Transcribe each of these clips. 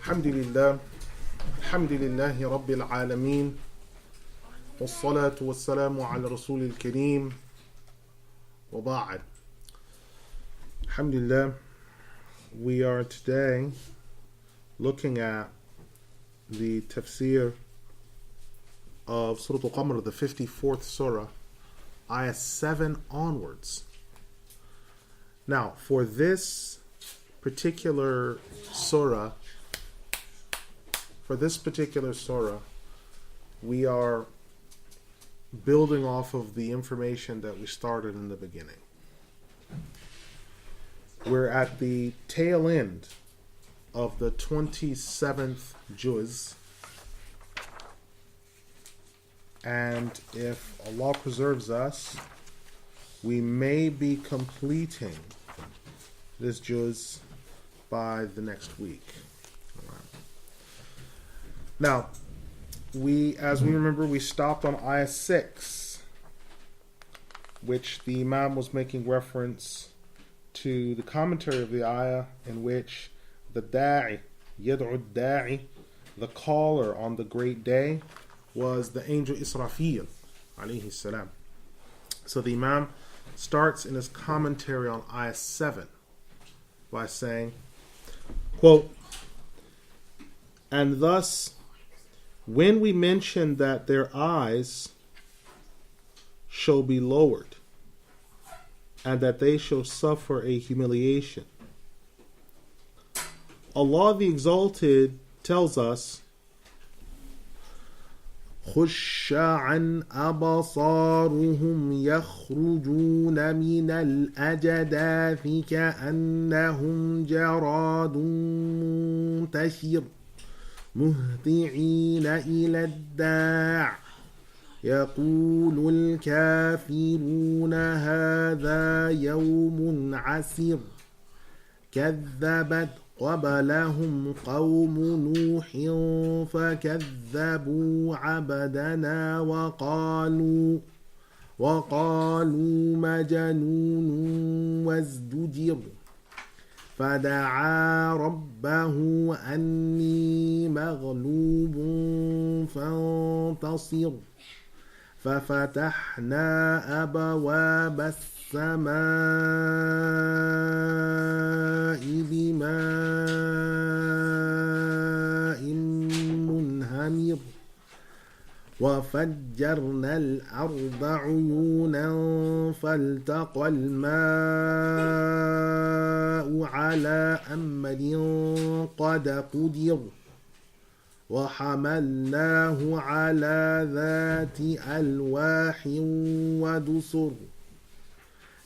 Alhamdulillah, Alhamdulillahi Rabbil Alameen, Wassalatu wassalamu ala Rasulil Kareem, wa ba'd. Alhamdulillah, we are today looking at the Tafsir of Surah Al-Qamar, the 54th Surah, ayat 7 onwards. Now, for this particular surah, we are building off of the information that we started in the beginning. We're at the tail end of the 27th juz, and if Allah preserves us, we may be completing this juz by the next week. Now, as we remember, we stopped on ayah 6, which the Imam was making reference to the commentary of the ayah, in which the da'i, yad'u da'i, the caller on the great day, was the angel Israfil, alayhi salam. So the Imam starts in his commentary on ayah 7 by saying, quote, "And thus, when we mention that their eyes shall be lowered, and that they shall suffer a humiliation, Allah the Exalted tells us, خُشَّعًا أَبَصَارُهُمْ يَخْرُجُونَ مِنَ الْأَجْدَاثِ كَأَنَّهُمْ جَرَادٌ مُنتَشِرٌ مهطعين إلى الداع يقول الكافرون هذا يوم عسير كذبت قبلهم قوم نوح فكذبوا عبدنا وقالوا مجنون وازدجر فدعا ربه أني مغلوب فانتصر ففتحنا أبواب السماء بماء منهمر وفجرنا الأرض عيونا فالتقى الماء على أمر قد قدر وحملناه على ذات ألواح ودسر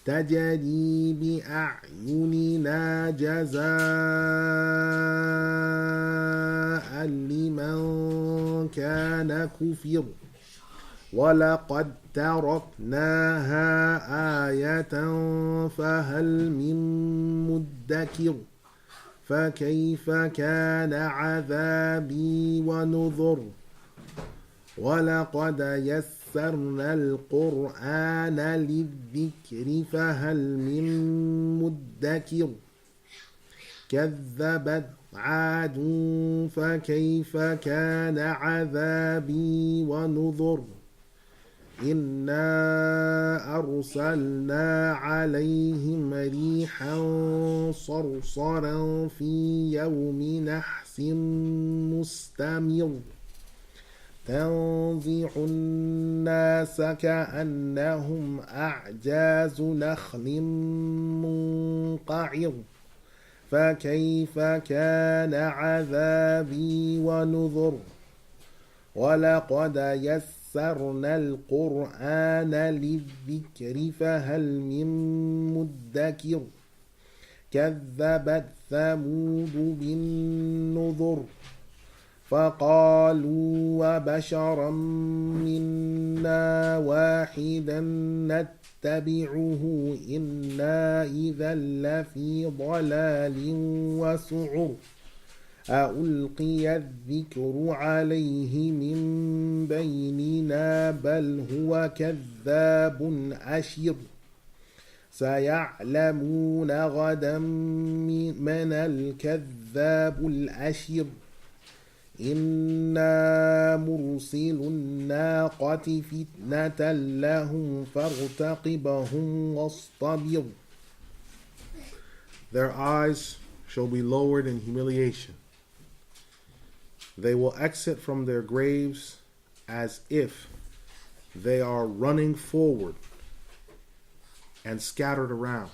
تجري بأعيننا جزاء لمن كان كفر ولقد تركناها آية فهل من مدكر فكيف كان عذابي ونذر ولقد يسرنا القرآن للذكر فهل من مدكر كذبت عاد فكيف كان عذابي ونذر إنا أرسلنا عليهم ريحا صرصرا في يوم نحس مستمر تنزع الناس كأنهم أعجاز نخل منقعر فكيف كان عذابي ونذر ولقد يسرنا القرآن للذكر فهل من مدكر كذبت ثمود بالنذر فقالوا وبشرا منا واحدا نتبعه إنا إذا لفي ضلال وسعر ألقي الذكر عليه من بيننا بل هو كذاب أشر سيعلمون غدا من الكذاب الأشر إنا مرسل الناقة فتنة لهم فارتقبهم واصطبر. Their eyes shall be lowered in humiliation. They will exit from their graves as if they are running forward and scattered around.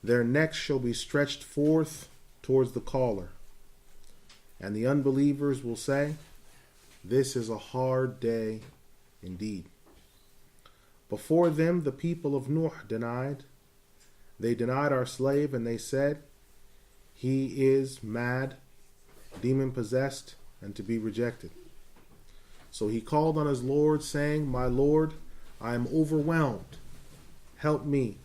Their necks shall be stretched forth towards the caller. And the unbelievers will say, this is a hard day indeed. Before them, the people of Nuh denied. They denied our slave, and they said, he is mad, demon-possessed, and to be rejected. So he called on his Lord, saying, my Lord, I am overwhelmed. Help me.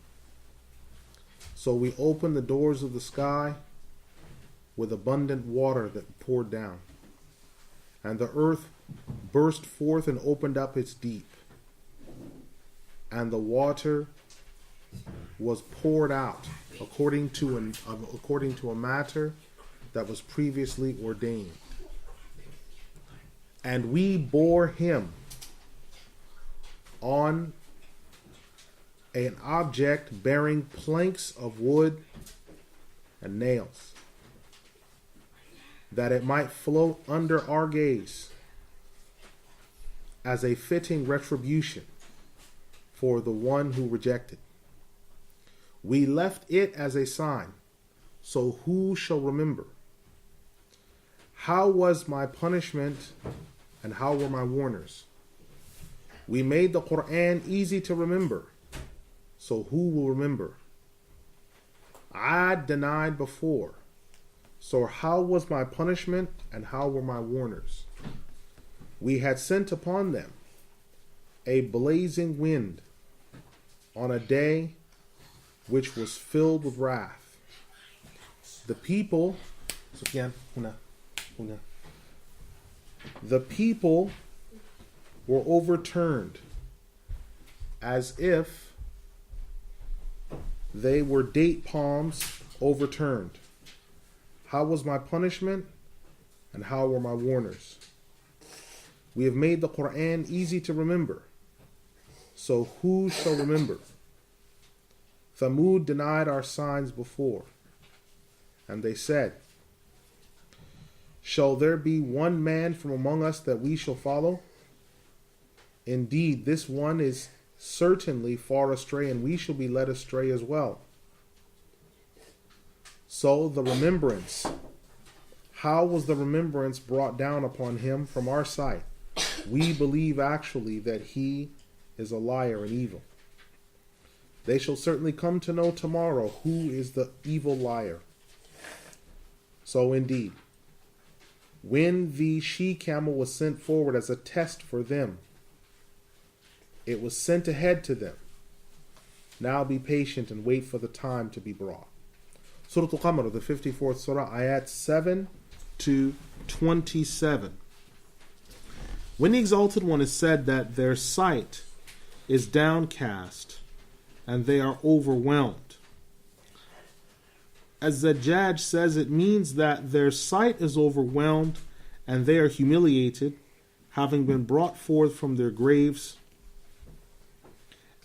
So we opened the doors of the sky with abundant water that poured down. And the earth burst forth and opened up its deep. And the water was poured out according to a matter that was previously ordained. And we bore him on an object bearing planks of wood and nails, that it might float under our gaze as a fitting retribution for the one who rejected. We left it as a sign, so who shall remember? How was my punishment and how were my warners? We made the Quran easy to remember, so who will remember? I denied before, so how was my punishment and how were my warners? We had sent upon them a blazing wind on a day which was filled with wrath. The people, the people were overturned as if they were date palms overturned. How was my punishment and how were my warners? We have made the Quran easy to remember, so who shall remember? Thamud denied our signs before, and they said, shall there be one man from among us that we shall follow? Indeed, this one is certainly far astray, and we shall be led astray as well. So the remembrance, how was the remembrance brought down upon him from our sight? We believe actually that he is a liar and evil. They shall certainly come to know tomorrow who is the evil liar. So indeed, when the she-camel was sent forward as a test for them, it was sent ahead to them. Now be patient and wait for the time to be brought. Surah Al-Qamar, the 54th Surah, ayat 7 to 27. When the Exalted One is said that their sight is downcast and they are overwhelmed, as Zajjaj says, it means that their sight is overwhelmed and they are humiliated, having been brought forth from their graves,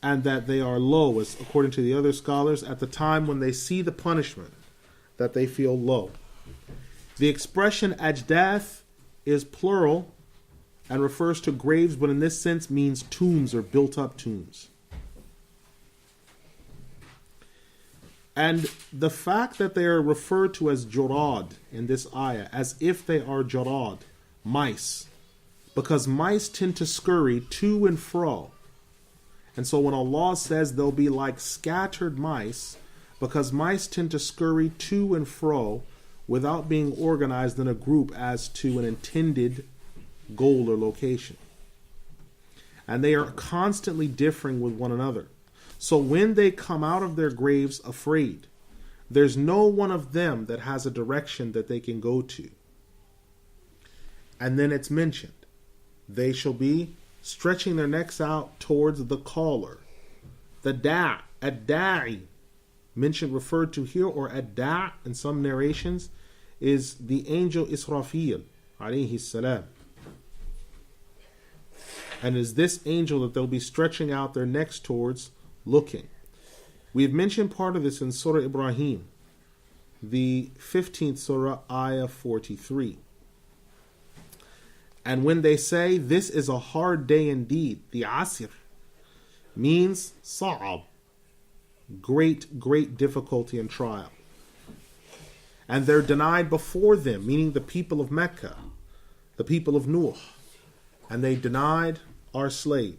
and that they are low, as according to the other scholars, at the time when they see the punishment, that they feel low. The expression ajdath is plural and refers to graves, but in this sense means tombs or built up tombs. And the fact that they are referred to as jurad in this ayah, as if they are jarad, mice, because mice tend to scurry to and fro. And so when Allah says they'll be like scattered mice, because mice tend to scurry to and fro without being organized in a group as to an intended goal or location. And they are constantly differing with one another. So when they come out of their graves afraid, there's no one of them that has a direction that they can go to. And then it's mentioned, they shall be stretching their necks out towards the caller. The ad-da'i, mentioned, referred to here, or ad-da' in some narrations, is the angel Israfil, alayhi salam. And is this angel that they'll be stretching out their necks towards, looking. We've mentioned part of this in Surah Ibrahim, the 15th Surah, Ayah 43. And when they say, this is a hard day indeed, the asir means sa'ab, great difficulty and trial. And they're denied before them, meaning the people of Mecca, the people of Nuh. And they denied our slave.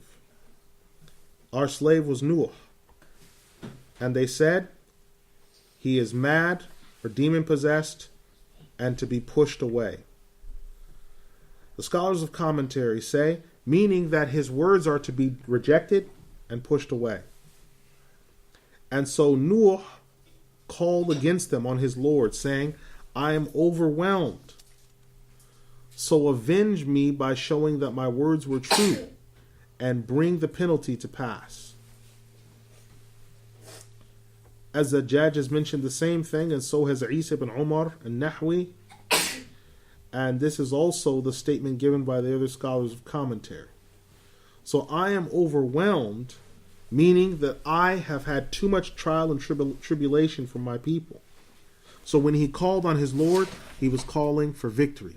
Our slave was Nuh. And they said, he is mad or demon possessed and to be pushed away. The scholars of commentary say, meaning that his words are to be rejected and pushed away. And so Nuh called against them on his Lord, saying, I am overwhelmed. So avenge me by showing that my words were true, and bring the penalty to pass. As the Judge has mentioned the same thing, and so has Isa ibn Umar and Nahwi. And this is also the statement given by the other scholars of commentary. So I am overwhelmed, meaning that I have had too much trial and tribulation from my people. So when he called on his Lord, he was calling for victory.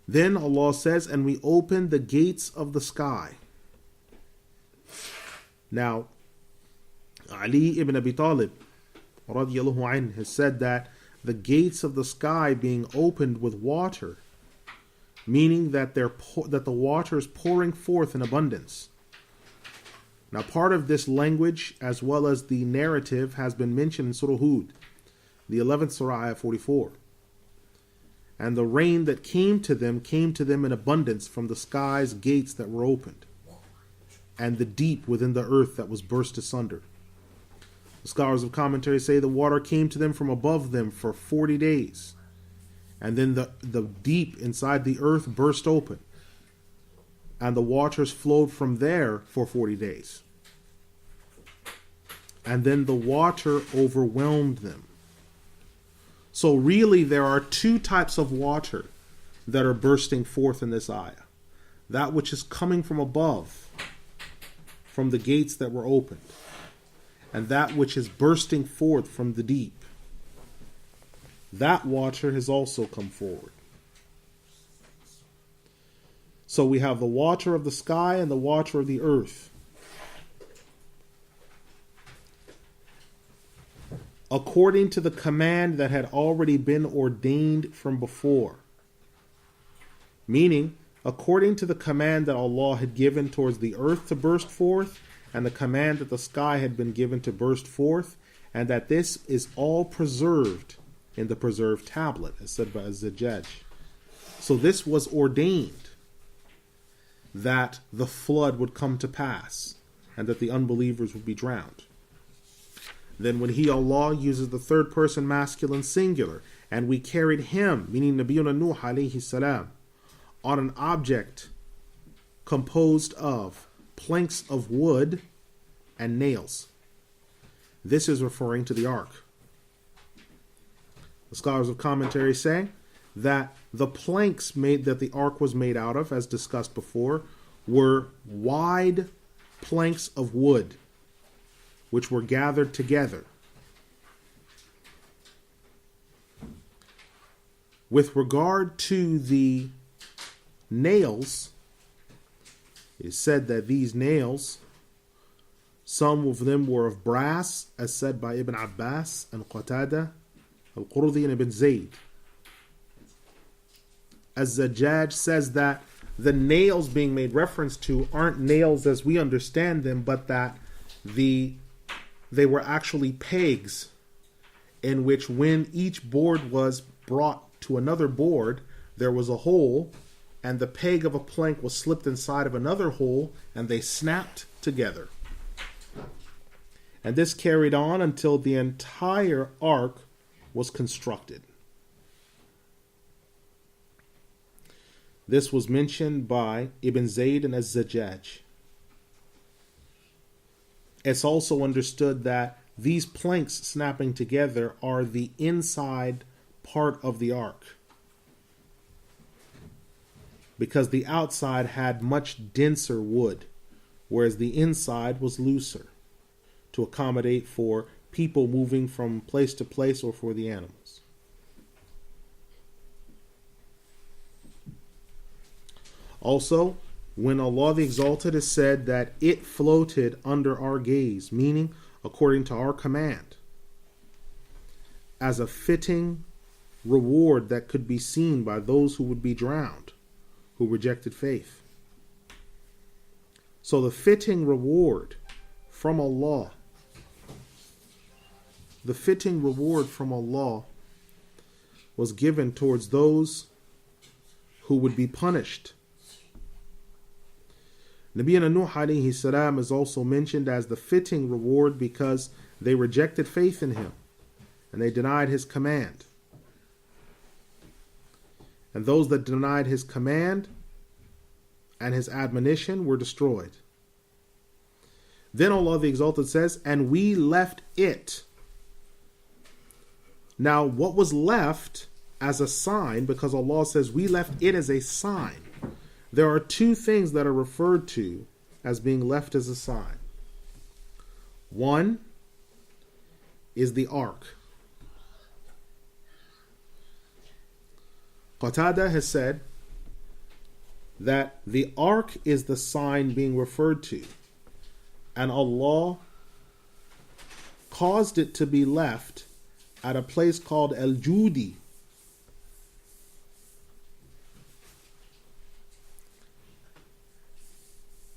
Then Allah says, and we opened the gates of the sky. Now, Ali ibn Abi Talib radiallahu anhu has said that the gates of the sky being opened with water, meaning that that the water is pouring forth in abundance. Now, part of this language, as well as the narrative, has been mentioned in Surah Hud, the 11th Surah, ayah 44. And the rain that came to them in abundance from the sky's gates that were opened, and the deep within the earth that was burst asunder. The scholars of commentary say the water came to them from above them for 40 days. And then the deep inside the earth burst open. And the waters flowed from there for 40 days. And then the water overwhelmed them. So really there are two types of water that are bursting forth in this ayah. That which is coming from above, from the gates that were opened, and that which is bursting forth from the deep. That water has also come forward. So we have the water of the sky and the water of the earth. According to the command that had already been ordained from before. Meaning, according to the command that Allah had given towards the earth to burst forth, and the command that the sky had been given to burst forth, and that this is all preserved in the preserved tablet, as said by Az-Zajjaj. So this was ordained, that the flood would come to pass, and that the unbelievers would be drowned. Then when He, Allah, uses the third person masculine singular, and we carried him, meaning Nabiyuna Nuh alayhi salam, on an object composed of planks of wood and nails. This is referring to the ark. The scholars of commentary say that the planks that the ark was made out of, as discussed before, were wide planks of wood, which were gathered together. With regard to the nails, it is said that these nails, some of them were of brass, as said by Ibn Abbas and Qatada, Al-Qurdi and Ibn Zayd. As Zajjaj says that the nails being made reference to aren't nails as we understand them, but that they were actually pegs, in which when each board was brought to another board, there was a hole, and the peg of a plank was slipped inside of another hole, and they snapped together. And this carried on until the entire ark was constructed. This was mentioned by Ibn Zayd and Az-Zajjaj. It's also understood that these planks snapping together are the inside part of the ark, because the outside had much denser wood, whereas the inside was looser to accommodate for people moving from place to place or for the animals. Also, when Allah the Exalted is said that it floated under our gaze, meaning according to our command, as a fitting reward that could be seen by those who would be drowned, who rejected faith. So the fitting reward from Allah, was given towards those who would be punished. Nabiyyuna Nuh alayhi salam is also mentioned as the fitting reward because they rejected faith in him and they denied his command. And those that denied his command and his admonition were destroyed. Then Allah the Exalted says, and we left it. Now, what was left as a sign, because Allah says we left it as a sign, there are two things that are referred to as being left as a sign. One is the ark. Qatada has said that the ark is the sign being referred to, and Allah caused it to be left at a place called Al-Judi.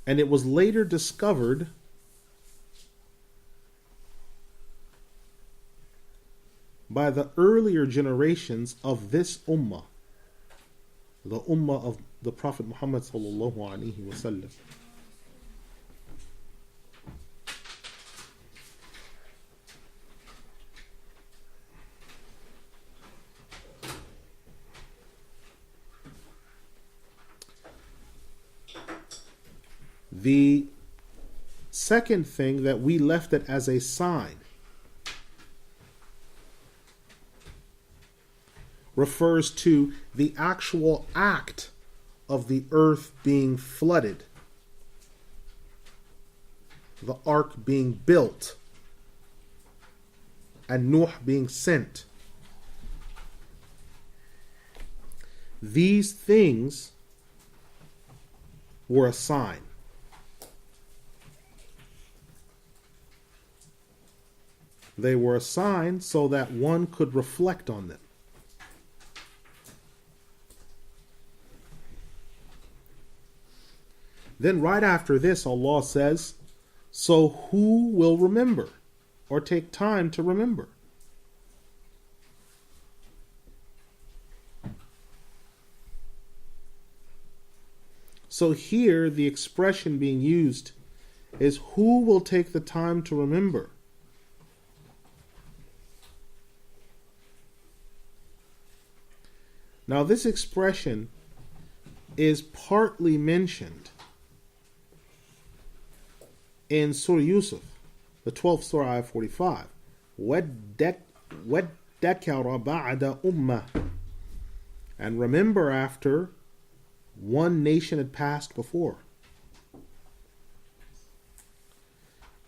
And it was later discovered by the earlier generations of this ummah, the ummah of the Prophet Muhammad sallallahu alaihi wasallam. The second thing that we left it as a sign refers to the actual act of the earth being flooded, the ark being built, and Nuh being sent. These things were a sign. They were a sign so that one could reflect on them. Then right after this, Allah says, so who will remember or take time to remember? So here the expression being used is who will take the time to remember? Now this expression is partly mentioned in Surah Yusuf, the 12th Surah, ayah 45. وَادَّكَرَ بَعْدَ أُمَّةٍ. And remember after one nation had passed before.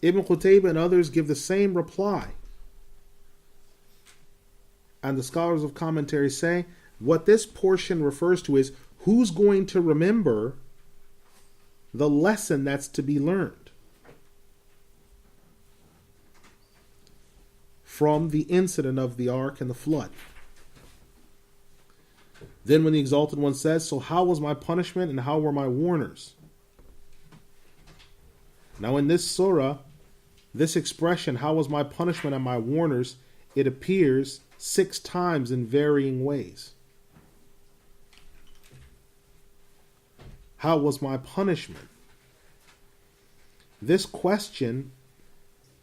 Ibn Qutayba and others give the same reply. And the scholars of commentary say, what this portion refers to is who's going to remember the lesson that's to be learned from the incident of the ark and the flood. Then when the Exalted One says, so how was my punishment and how were my warners? Now in this surah, this expression, how was my punishment and my warners, it appears 6 times in varying ways. How was my punishment? This question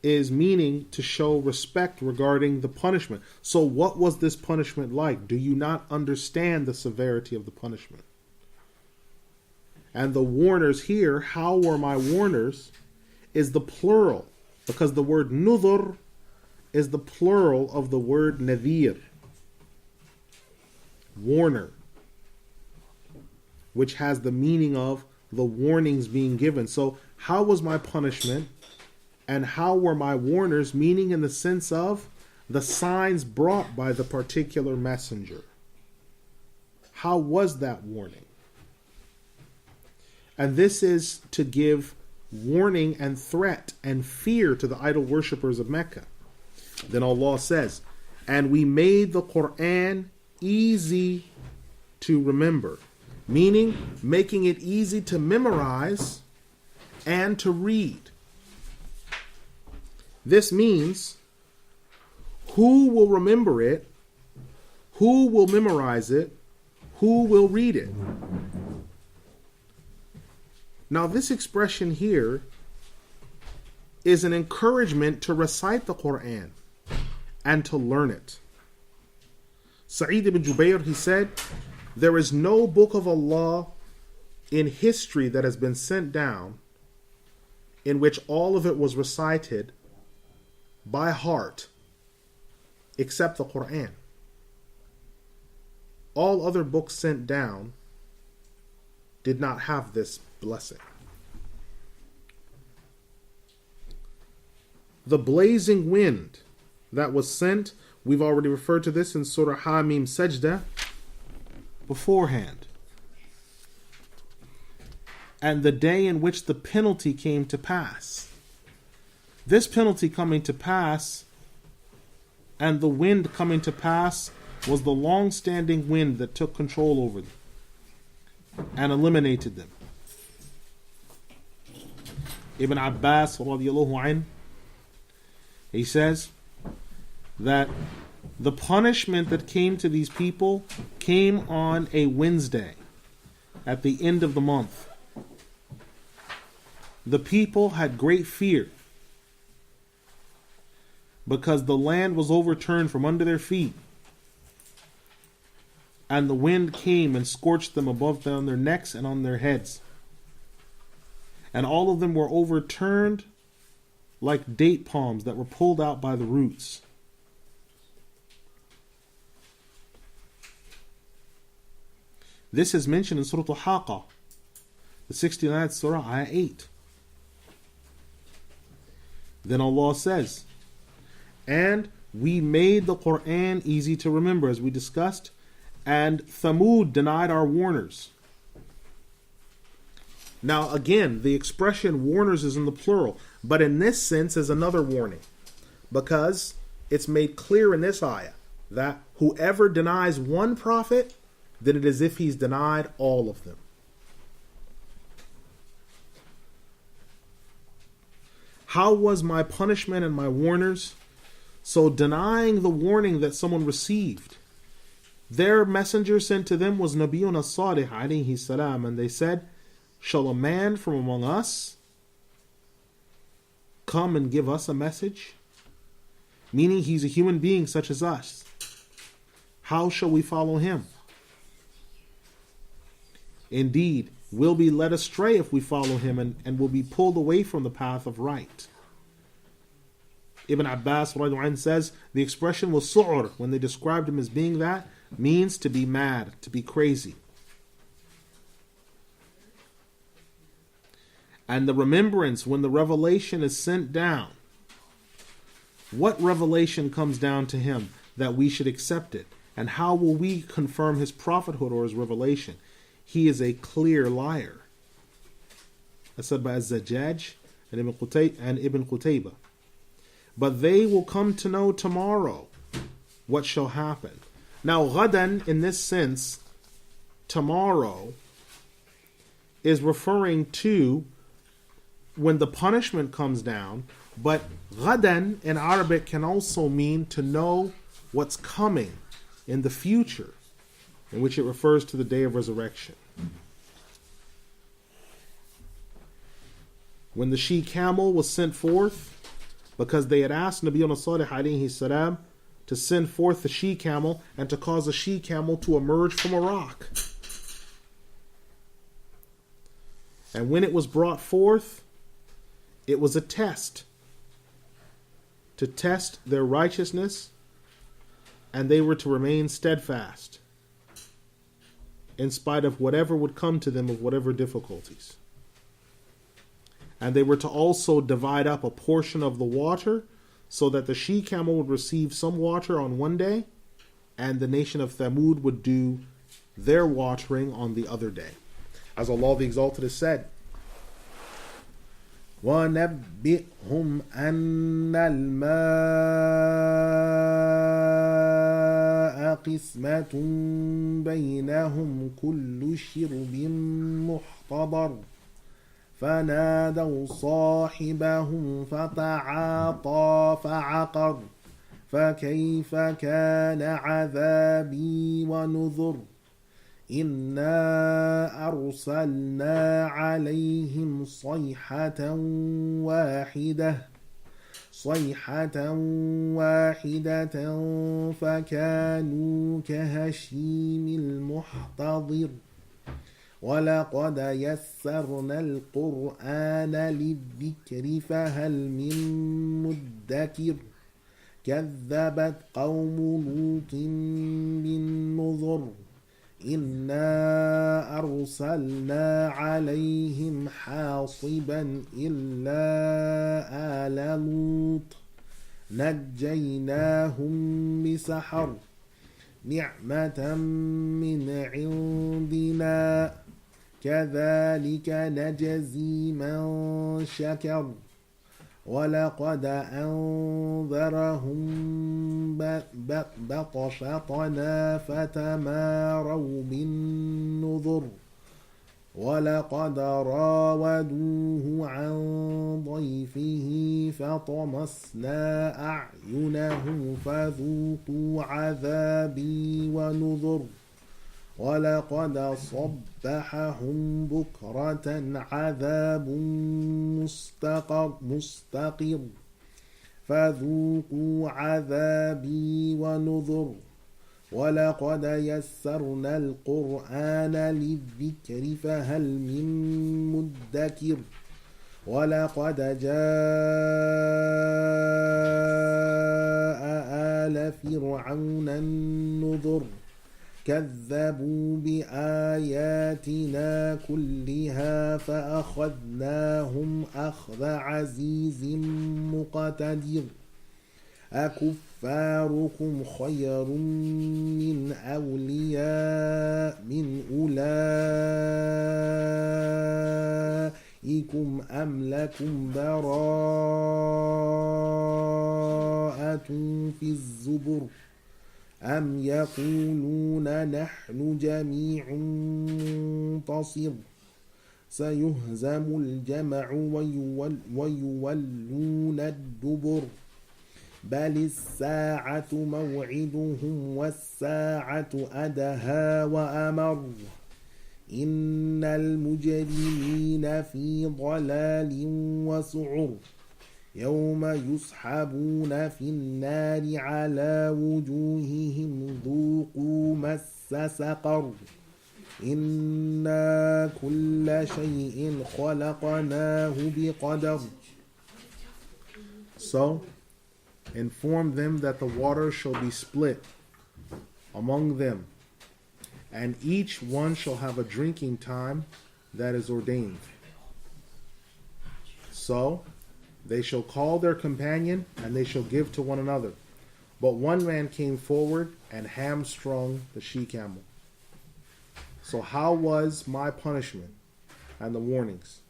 is meaning to show respect regarding the punishment. So what was this punishment like? Do you not understand the severity of the punishment? And the warners here, how were my warners, is the plural Because the word nudhur is the plural of the word nadhir, warner, which has the meaning of the warnings being given. So how was my punishment and how were my warners, meaning in the sense of the signs brought by the particular messenger? How was that warning? And this is to give warning and threat and fear to the idol worshippers of Mecca. Then Allah says, and we made the Quran easy to remember, meaning making it easy to memorize and to read. This means who will remember it, who will memorize it, who will read it. Now this expression here is an encouragement to recite the Quran and to learn it. Sa'id ibn Jubayr, he said, there is no book of Allah in history that has been sent down in which all of it was recited by heart except the Quran. All other books sent down did not have this blessing. The blazing wind that was sent, we've already referred to this in Surah Hamim Sajda beforehand. And the day in which the penalty came to pass. This penalty coming to pass and the wind coming to pass was the long-standing wind that took control over them and eliminated them. Ibn Abbas radiallahu anh, he says that the punishment that came to these people came on a Wednesday at the end of the month. The people had great fear because the land was overturned from under their feet and the wind came and scorched them above them on their necks and on their heads. And all of them were overturned like date palms that were pulled out by the roots. This is mentioned in Surah Al-Haqqa, the 69th Surah, ayat 8. Then Allah says, and we made the Quran easy to remember, as we discussed, and Thamud denied our warners. Now again, the expression warners is in the plural, but in this sense is another warning, because it's made clear in this ayah that whoever denies one prophet, then it is as if he's denied all of them. How was my punishment and my warners? So denying the warning that someone received, their messenger sent to them was Nabiyuna Salih alayhi salam, and they said, shall a man from among us come and give us a message? Meaning he's a human being such as us. How shall we follow him? Indeed, we'll be led astray if we follow him and will be pulled away from the path of right. Ibn Abbas says the expression was su'ur, when they described him as being that, means to be mad, to be crazy. And the remembrance when the revelation is sent down. What revelation comes down to him that we should accept it? And how will we confirm his prophethood or his revelation? He is a clear liar. That's said by Az-Zajjaj and Ibn Qutaybah. But they will come to know tomorrow what shall happen. Now, ghadan, in this sense, tomorrow, is referring to when the punishment comes down, but ghadan in Arabic can also mean to know what's coming in the future, in which it refers to the day of resurrection. When the she-camel was sent forth, because they had asked Nabiyuna Salih alayhi salam to send forth the she-camel and to cause the she-camel to emerge from a rock. And when it was brought forth, it was a test to test their righteousness, and they were to remain steadfast in spite of whatever would come to them of whatever difficulties. And they were to also divide up a portion of the water so that the she-camel would receive some water on one day and the nation of Thamud would do their watering on the other day. As Allah the Exalted has said, وَنَبِّئْهُمْ أَنَّ الْمَاءَ قِسْمَةٌ بَيْنَهُمْ كُلُّ شِرْبٍ مُحْتَضَرٌ فَنَادَوْا صَاحِبَهُمْ فَتَعَاطَى فَعَقَرَ فَكَيْفَ كَانَ عَذَابِي وَنُذُرِ إِنَّا أَرْسَلْنَا عَلَيْهِمْ صَيْحَةً وَاحِدَةً فَكَانُوا كَهَشِيمِ الْمُحْتَظِرِ وَلَقَدْ يَسَّرْنَا الْقُرْآنَ لِلذِّكْرِ فَهَلْ مِن مُّدَّكِرٍ كَذَّبَتْ قَوْمُ لُوطٍ بِالنُّذُرِ إِنَّا أَرْسَلْنَا عَلَيْهِمْ حَاصِبًا إِلَّا آلَ لُوطٍ نَجَّيْنَاهُمْ بِسَحَرٍ نِعْمَةً مِّنْ عِندِنَا كَذَلِكَ نَجْزِي مَنْ شَكَرَ وَلَقَدْ أَنذَرَهُمْ بَطْشَتَنَا فَتَمَارَوْا بِالنُّذُرِ وَلَقَدْ رَاوَدُوهُ عَنْ ضَيْفِهِ فَطَمَسْنَا أَعْيُنَهُمْ فَذُوقُوا عَذَابِي وَنُذُرِ وَلَقَدْ صَبَّحَهُمْ بُكْرَةً عَذَابٌ مُسْتَقِرٌ فَذُوقُوا عَذَابِي وَنُذُرِ وَلَقَدْ يَسَّرْنَا الْقُرْآنَ لِلذِّكْرِ فَهَلْ مِن مُّدَّكِرٍ وَلَقَدْ جَاءَ آلَ فِرْعَوْنَ النُّذُرُ كَذَّبُوا بِآيَاتِنَا كُلِّهَا فَأَخَذْنَاهُمْ أَخْذَ عَزِيزٍ مُقْتَدِرٍ أَكُفَّارُكُمْ خَيْرٌ مِّنْ أَوْلِيَائِكُمْ أَمْ لَكُمْ بَرَاءَةٌ فِي الزُّبُرِ أَمْ يَقُولُونَ نَحْنُ جَمِيعٌ مُّنتَصِرٌ سَيُهْزَمُ الْجَمْعُ وَيُوَلُّونَ الدُّبُرَ بَلِ السَّاعَةُ مَوْعِدُهُمْ وَالسَّاعَةُ أَدْهَىٰ وَأَمَرُّ إِنَّ الْمُجْرِمِينَ فِي ضَلَالٍ وَسُعُرٍ يَوْمَ يُسْحَبُونَ فِي النَّارِ عَلَى وُجُوهِهِمْ ذُوقُوا مَسَّ سَقَرَ إِنَّا كُلَّ شَيْءٍ خَلَقْنَاهُ بِقَدَرٍ. So, inform them that the water shall be split among them, and each one shall have a drinking time that is ordained. So, they shall call their companion, and they shall give to one another. But one man came forward and hamstrung the she-camel. So how was my punishment and the warnings?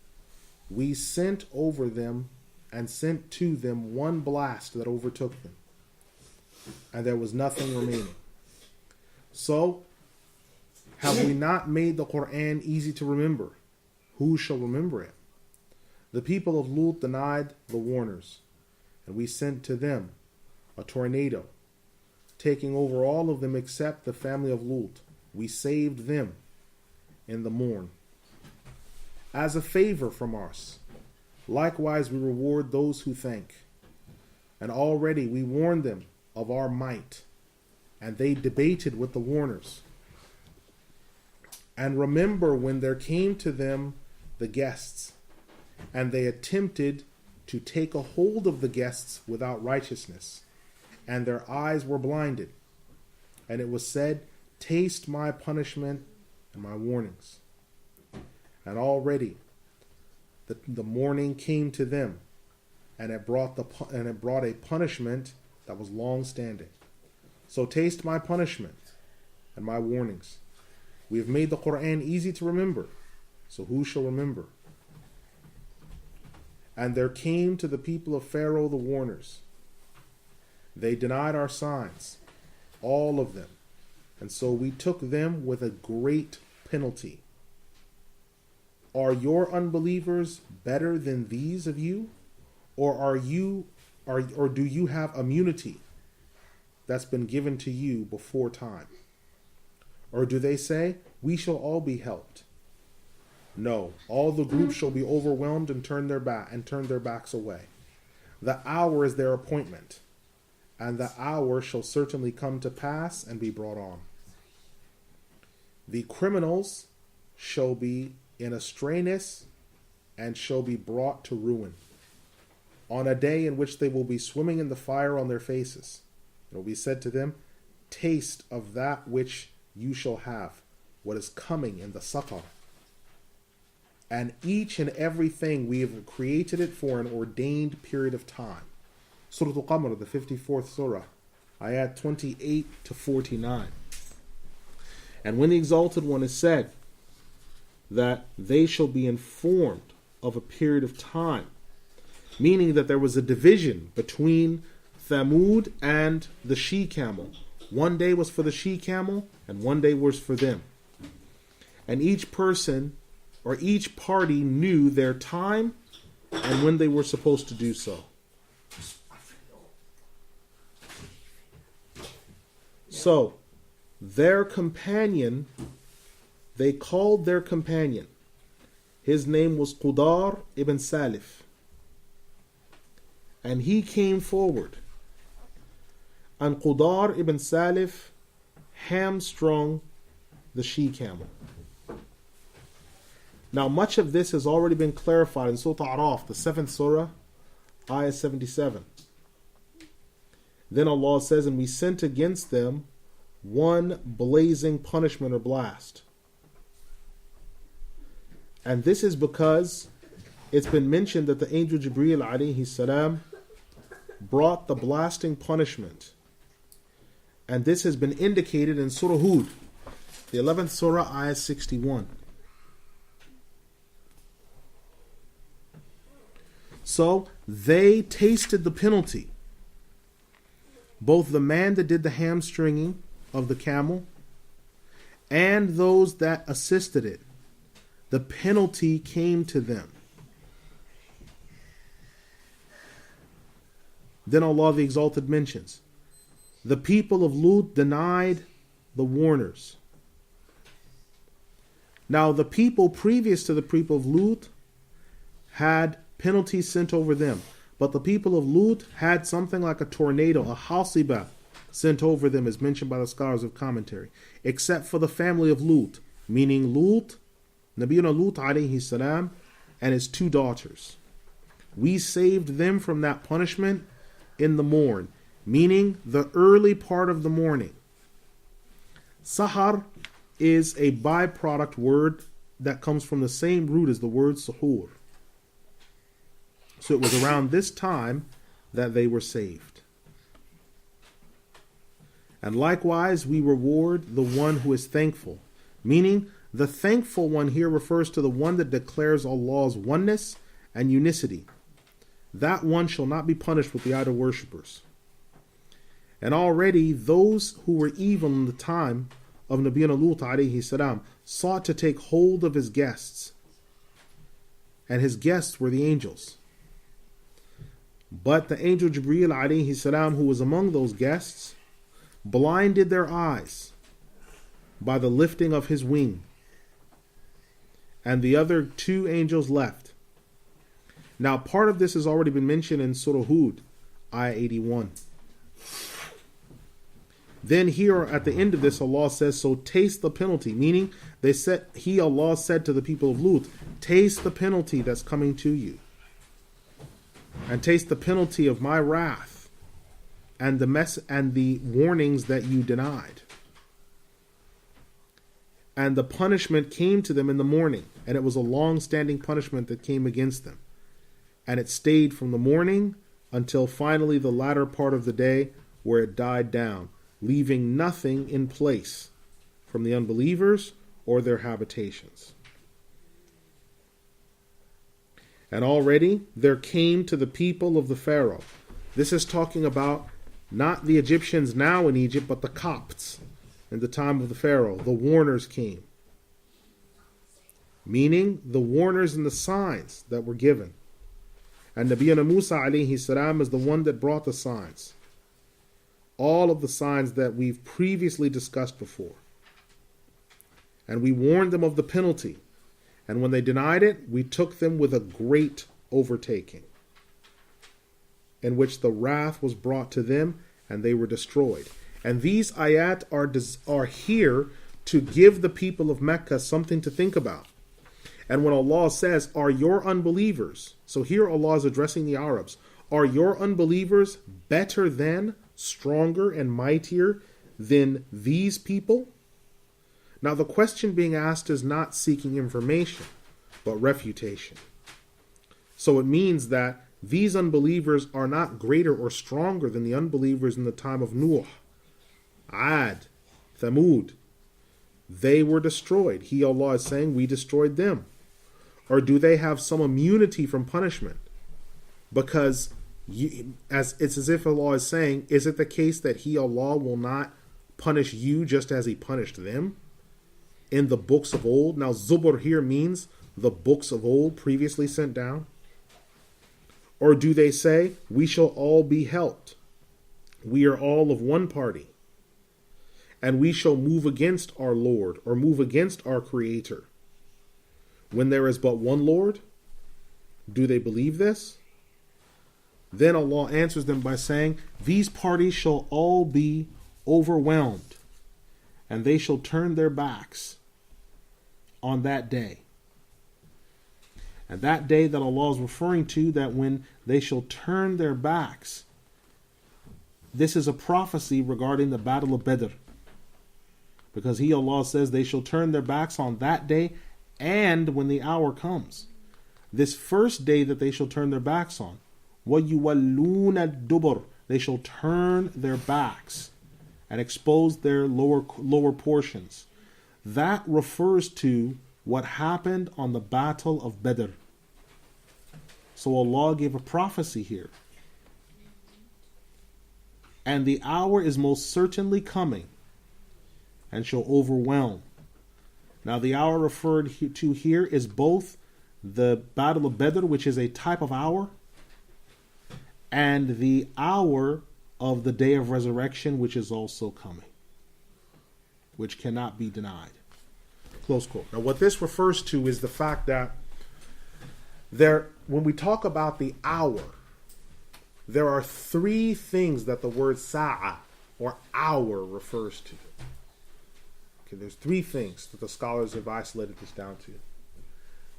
We sent over them and sent to them one blast that overtook them, and there was nothing remaining. So, have we not made the Quran easy to remember? Who shall remember it? The people of Lut denied the warners, and we sent to them a tornado, taking over all of them except the family of Lut. We saved them in the morn. As a favor from us, likewise we reward those who thank. And already we warned them of our might, and they debated with the warners. And remember when there came to them the guests, and they attempted to take a hold of the guests without righteousness, and their eyes were blinded. And it was said, taste my punishment and my warnings. And already the morning came to them, and it brought a punishment that was long standing. So taste my punishment and my warnings. We have made the Quran easy to remember, so who shall remember? And there came to the people of Pharaoh the warners. They denied our signs, all of them, and so we took them with a great penalty. Are your unbelievers better than these of you? Or do you have immunity that's been given to you before time? Or do they say, we shall all be helped? No, all the groups shall be overwhelmed and turn their backs away. The hour is their appointment, and the hour shall certainly come to pass and be brought on. The criminals shall be in a straitness and shall be brought to ruin, on a day in which they will be swimming in the fire on their faces. It will be said to them, taste of that which you shall have, what is coming in the saqar. And each and everything we have created it for an ordained period of time. Surah Al-Qamar, the 54th surah, ayat 28 to 49. And when the Exalted One is said that they shall be informed of a period of time, meaning that there was a division between Thamud and the she-camel. One day was for the she-camel, and one day was for them. And each person, or each party, knew their time and when they were supposed to do so. So, their companion, they called their companion. His name was Qudar ibn Salif. And he came forward. And Qudar ibn Salif hamstrung the she-camel. Now, much of this has already been clarified in Surah Al-A'raf, the 7th surah, ayah 77. Then Allah says, and we sent against them one blazing punishment or blast. And this is because it's been mentioned that the angel Jibreel alayhi salam brought the blasting punishment. And this has been indicated in Surah Hud, the 11th surah, ayah 61. So they tasted the penalty. Both the man that did the hamstringing of the camel and those that assisted it. The penalty came to them. Then Allah the Exalted mentions, the people of Lut denied the warners. Now the people previous to the people of Lut had penalties sent over them. But the people of Lut had something like a tornado, a hasiba, sent over them, as mentioned by the scholars of commentary. Except for the family of Lut, meaning Lut, Nabiyuna Lut alayhi salam, and his two daughters. We saved them from that punishment in the morn, meaning the early part of the morning. Sahar is a byproduct word that comes from the same root as the word suhoor. So it was around this time that they were saved. And likewise, we reward the one who is thankful. Meaning, the thankful one here refers to the one that declares Allah's oneness and unicity. That one shall not be punished with the idol worshippers. And already those who were evil in the time of Nabiyuna Lut alayhi salam sought to take hold of his guests. And his guests were the angels. But the angel Jibreel alayhi salam, who was among those guests, blinded their eyes by the lifting of his wing. And the other two angels left. Now part of this has already been mentioned in Surah Hud, ayah 81. Then here at the end of this, Allah says, so taste the penalty. Meaning, Allah said to the people of Lut, taste the penalty that's coming to you. and taste the penalty of my wrath and the warnings that you denied. And the punishment came to them in the morning, and it was a long-standing punishment that came against them. And it stayed from the morning until finally the latter part of the day, where it died down, leaving nothing in place from the unbelievers or their habitations. And already there came to the people of the Pharaoh. This is talking about not the Egyptians now in Egypt, but the Copts in the time of the Pharaoh. The warners came. Meaning the warners and the signs that were given. And Nabiyyuna Musa alayhi salam is the one that brought the signs. All of the signs that we've previously discussed before. And we warned them of the penalty. And when they denied it, we took them with a great overtaking, in which the wrath was brought to them and they were destroyed. And these ayat are here to give the people of Mecca something to think about. And when Allah says, are your unbelievers, so here Allah is addressing the Arabs, are your unbelievers better than, stronger and mightier than these people? Now the question being asked is not seeking information, but refutation. So it means that these unbelievers are not greater or stronger than the unbelievers in the time of Nuh, Ad, Thamud. They were destroyed. He, Allah, is saying, we destroyed them. Or do they have some immunity from punishment? Because it's as if Allah is saying, is it the case that He, Allah, will not punish you just as He punished them in the books of old? Now, Zubur here means the books of old previously sent down. Or do they say, we shall all be helped? We are all of one party. And we shall move against our Lord, or move against our Creator, when there is but one Lord? Do they believe this? Then Allah answers them by saying, these parties shall all be overwhelmed, and they shall turn their backs on that day. And that day that Allah is referring to, that when they shall turn their backs, this is a prophecy regarding the battle of Badr. Because He, Allah, says they shall turn their backs on that day and when the hour comes. This first day that they shall turn their backs on, وَيُوَلُّونَ الدُّبُرِ, they shall turn their backs and expose their lower portions. That refers to what happened on the battle of Badr. So Allah gave a prophecy here. And the hour is most certainly coming and shall overwhelm. Now the hour referred to here is both the battle of Badr, which is a type of hour, and the hour of the day of resurrection, which is also coming, which cannot be denied. Close quote. Now what this refers to is the fact that when we talk about the hour, there are three things that the word sa'a, or hour, refers to. Okay, there's three things that the scholars have isolated this down to.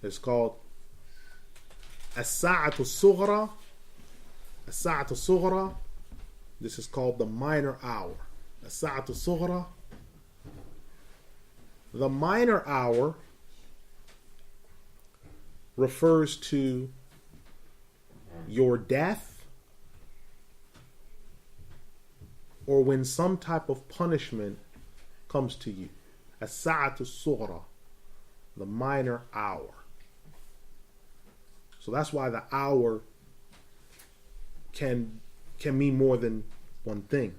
It's called as-sa'atu sughra. As-sa'atu sughra. This is called the minor hour. As-sa'atu sughra. The minor hour refers to your death, or when some type of punishment comes to you. As-sa'atu sughra, the minor hour. So that's why the hour can mean more than one thing.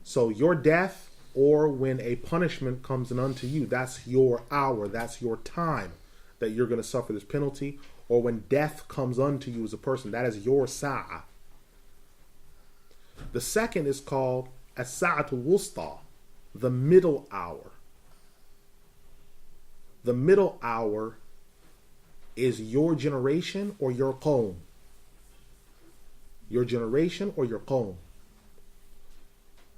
So your death, or when a punishment comes in unto you, that's your hour, that's your time that you're going to suffer this penalty. Or when death comes unto you as a person, that is your sa'a. The second is called as-sa'atul wusta, the middle hour. The middle hour is your generation or your qawm. Your generation or your qawm.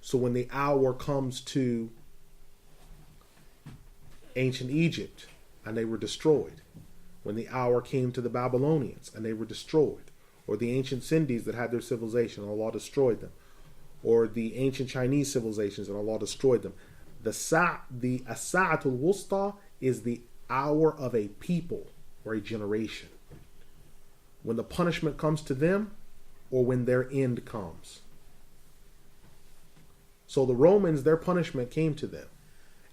So when the hour comes to ancient Egypt and they were destroyed, when the hour came to the Babylonians and they were destroyed, or the ancient Sindhis that had their civilization and Allah destroyed them, or the ancient Chinese civilizations and Allah destroyed them. The as-sa'atul wusta is the hour of a people or a generation, when the punishment comes to them or when their end comes. So the Romans, their punishment came to them,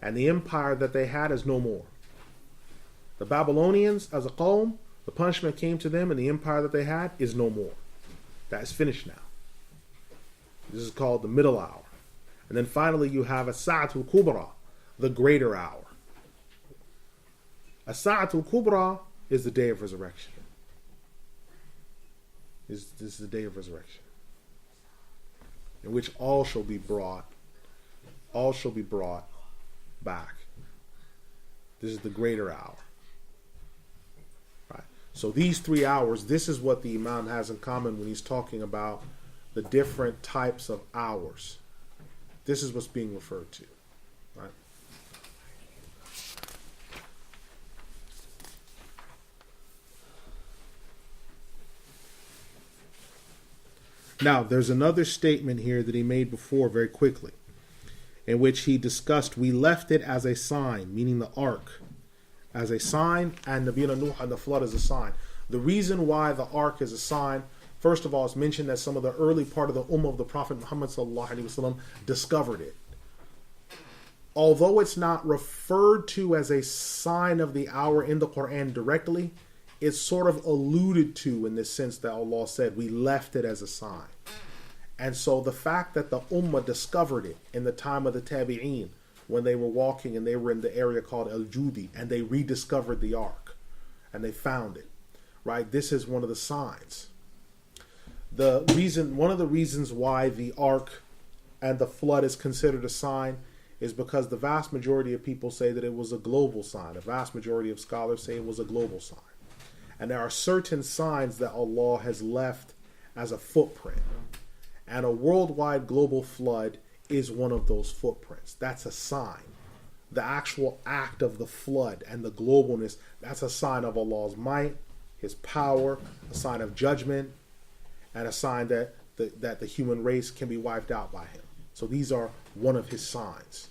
and the empire that they had is no more. The Babylonians, as a qawm, the punishment came to them, and the empire that they had is no more. That is finished now. This is called the middle hour. And then finally you have as-sa'atul kubra, the greater hour. As-sa'atul kubra is the day of resurrection. This is the day of resurrection, in which all shall be brought back. This is the greater hour. Right. So these 3 hours, this is what the Imam has in common when he's talking about the different types of hours. This is what's being referred to. Right. Now, there's another statement here that he made before very quickly, in which he discussed, we left it as a sign, meaning the ark, as a sign, and Nabiyuna Nuh and the flood as a sign. The reason why the ark is a sign, first of all, it's mentioned that some of the early part of the ummah of the Prophet Muhammad ﷺ discovered it. Although it's not referred to as a sign of the hour in the Quran directly, it's sort of alluded to in this sense that Allah said, we left it as a sign. And so the fact that the ummah discovered it in the time of the tabi'een, when they were walking and they were in the area called Al-Judi, and they rediscovered the ark and they found it, right? This is one of the signs. One of the reasons why the ark and the flood is considered a sign is because the vast majority of people say that it was a global sign. A vast majority of scholars say it was a global sign. And there are certain signs that Allah has left as a footprint. And a worldwide global flood is one of those footprints. That's a sign. The actual act of the flood and the globalness, that's a sign of Allah's might, His power, a sign of judgment, and a sign that the human race can be wiped out by Him. So these are one of His signs.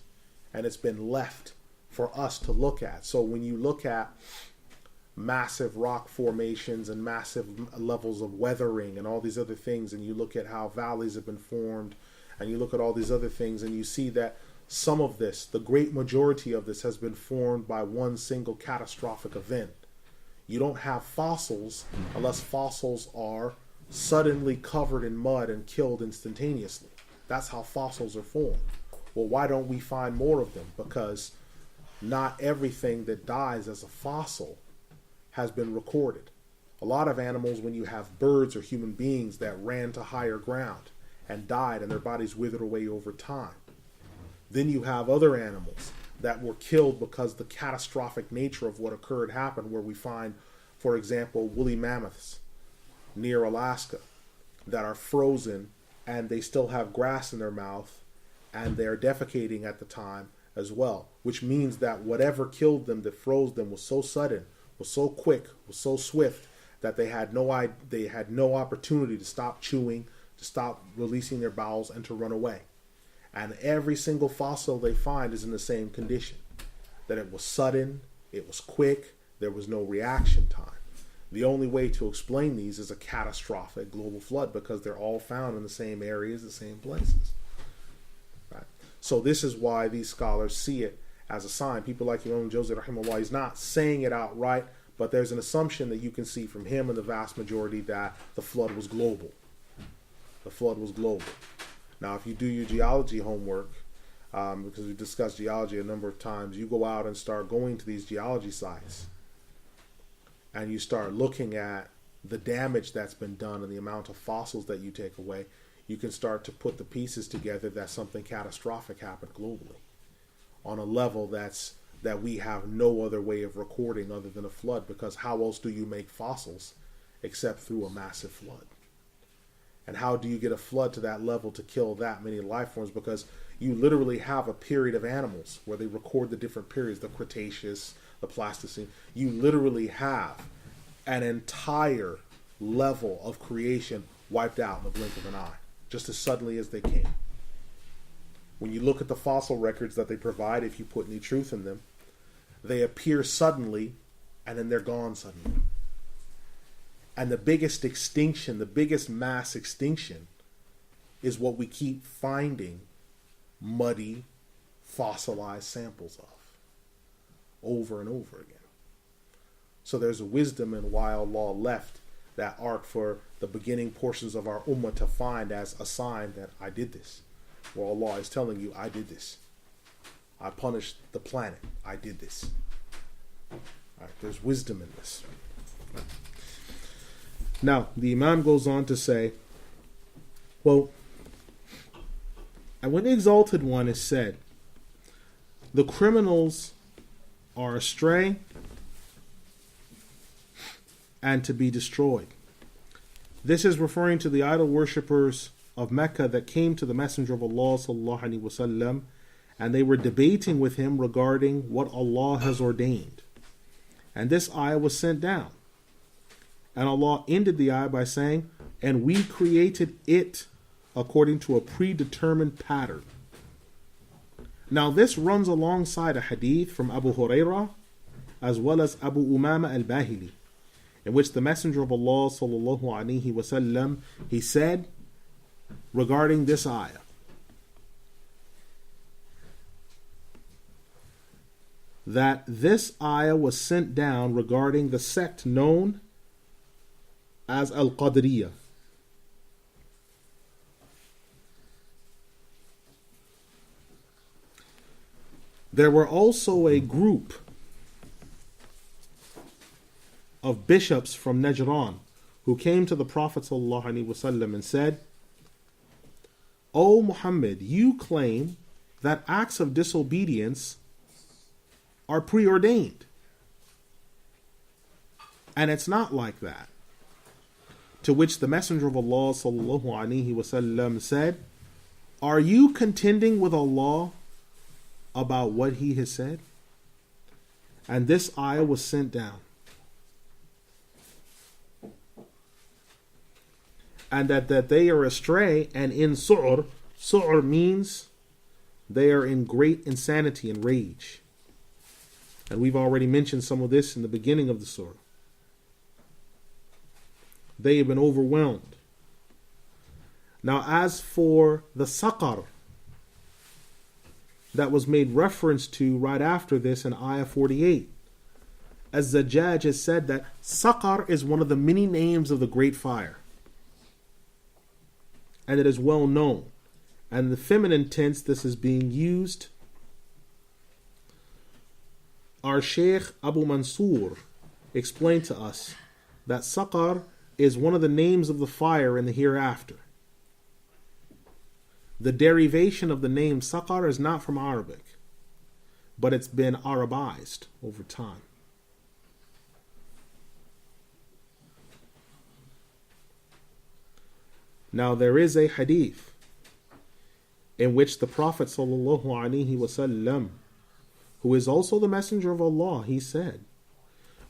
And it's been left for us to look at. So when you look at massive rock formations and massive levels of weathering and all these other things, and you look at how valleys have been formed, and you look at all these other things, and you see that some of this, the great majority of this, has been formed by one single catastrophic event. You don't have fossils unless fossils are suddenly covered in mud and killed instantaneously. That's how fossils are formed. Well, why don't we find more of them? Because not everything that dies as a fossil has been recorded. A lot of animals, when you have birds or human beings that ran to higher ground and died and their bodies withered away over time. Then you have other animals that were killed because the catastrophic nature of what occurred happened, where we find, for example, woolly mammoths near Alaska that are frozen and they still have grass in their mouth and they're defecating at the time as well, which means that whatever killed them, that froze them, was so sudden, was so quick, was so swift that they had no opportunity to stop chewing, to stop releasing their bowels, and to run away. And every single fossil they find is in the same condition, that it was sudden, it was quick, there was no reaction time. The only way to explain these is a catastrophic global flood, because they're all found in the same areas, the same places. Right? So this is why these scholars see it as a sign. People like Imam Al-Jawzi, rahimahullah, he's not saying it outright, but there's an assumption that you can see from him and the vast majority that the flood was global. The flood was global. Now, if you do your geology homework, because we've discussed geology a number of times, you go out and start going to these geology sites and you start looking at the damage that's been done and the amount of fossils that you take away, you can start to put the pieces together that something catastrophic happened globally on a level that we have no other way of recording other than a flood, because how else do you make fossils except through a massive flood? And how do you get a flood to that level to kill that many life forms? Because you literally have a period of animals where they record the different periods, the Cretaceous, the Pleistocene. You literally have an entire level of creation wiped out in the blink of an eye, just as suddenly as they came. When you look at the fossil records that they provide, if you put any truth in them, they appear suddenly and then they're gone suddenly. And the biggest extinction, the biggest mass extinction, is what we keep finding muddy, fossilized samples of over and over again. So there's a wisdom in why Allah left that ark for the beginning portions of our ummah to find as a sign that I did this. Where Allah is telling you, I did this. I punished the planet. I did this. Right, there's wisdom in this. Right. Now, the Imam goes on to say, well, and when the Exalted One is said, the criminals are astray and to be destroyed. This is referring to the idol worshippers of Mecca that came to the Messenger of Allah sallallahu alaihi wasallam, and they were debating with him regarding what Allah has ordained. And this ayah was sent down. And Allah ended the ayah by saying, and we created it according to a predetermined pattern. Now this runs alongside a hadith from Abu Hurairah as well as Abu Umama al-Bahili, in which the Messenger of Allah sallallahu alaihi wasallam, he said regarding this ayah, that this ayah was sent down regarding the sect known as Al-Qadariyah. There were also a group of bishops from Najran who came to the Prophet ﷺ and said, O Muhammad, you claim that acts of disobedience are preordained. And it's not like that. To which the Messenger of Allah ﷺ said, are you contending with Allah about what He has said? And this ayah was sent down. And that they are astray and in su'ur. Su'ur means they are in great insanity and rage. And we've already mentioned some of this in the beginning of the surah. They have been overwhelmed. Now as for the saqar that was made reference to right after this in ayah 48, Az-Zajjaj has said that saqar is one of the many names of the great fire. And it is well known. And in the feminine tense this is being used. Our Sheikh Abu Mansur explained to us that saqar is one of the names of the fire in the hereafter. The derivation of the name saqar is not from Arabic, but it's been Arabized over time. Now there is a hadith in which the Prophet ﷺ, who is also the Messenger of Allah, he said,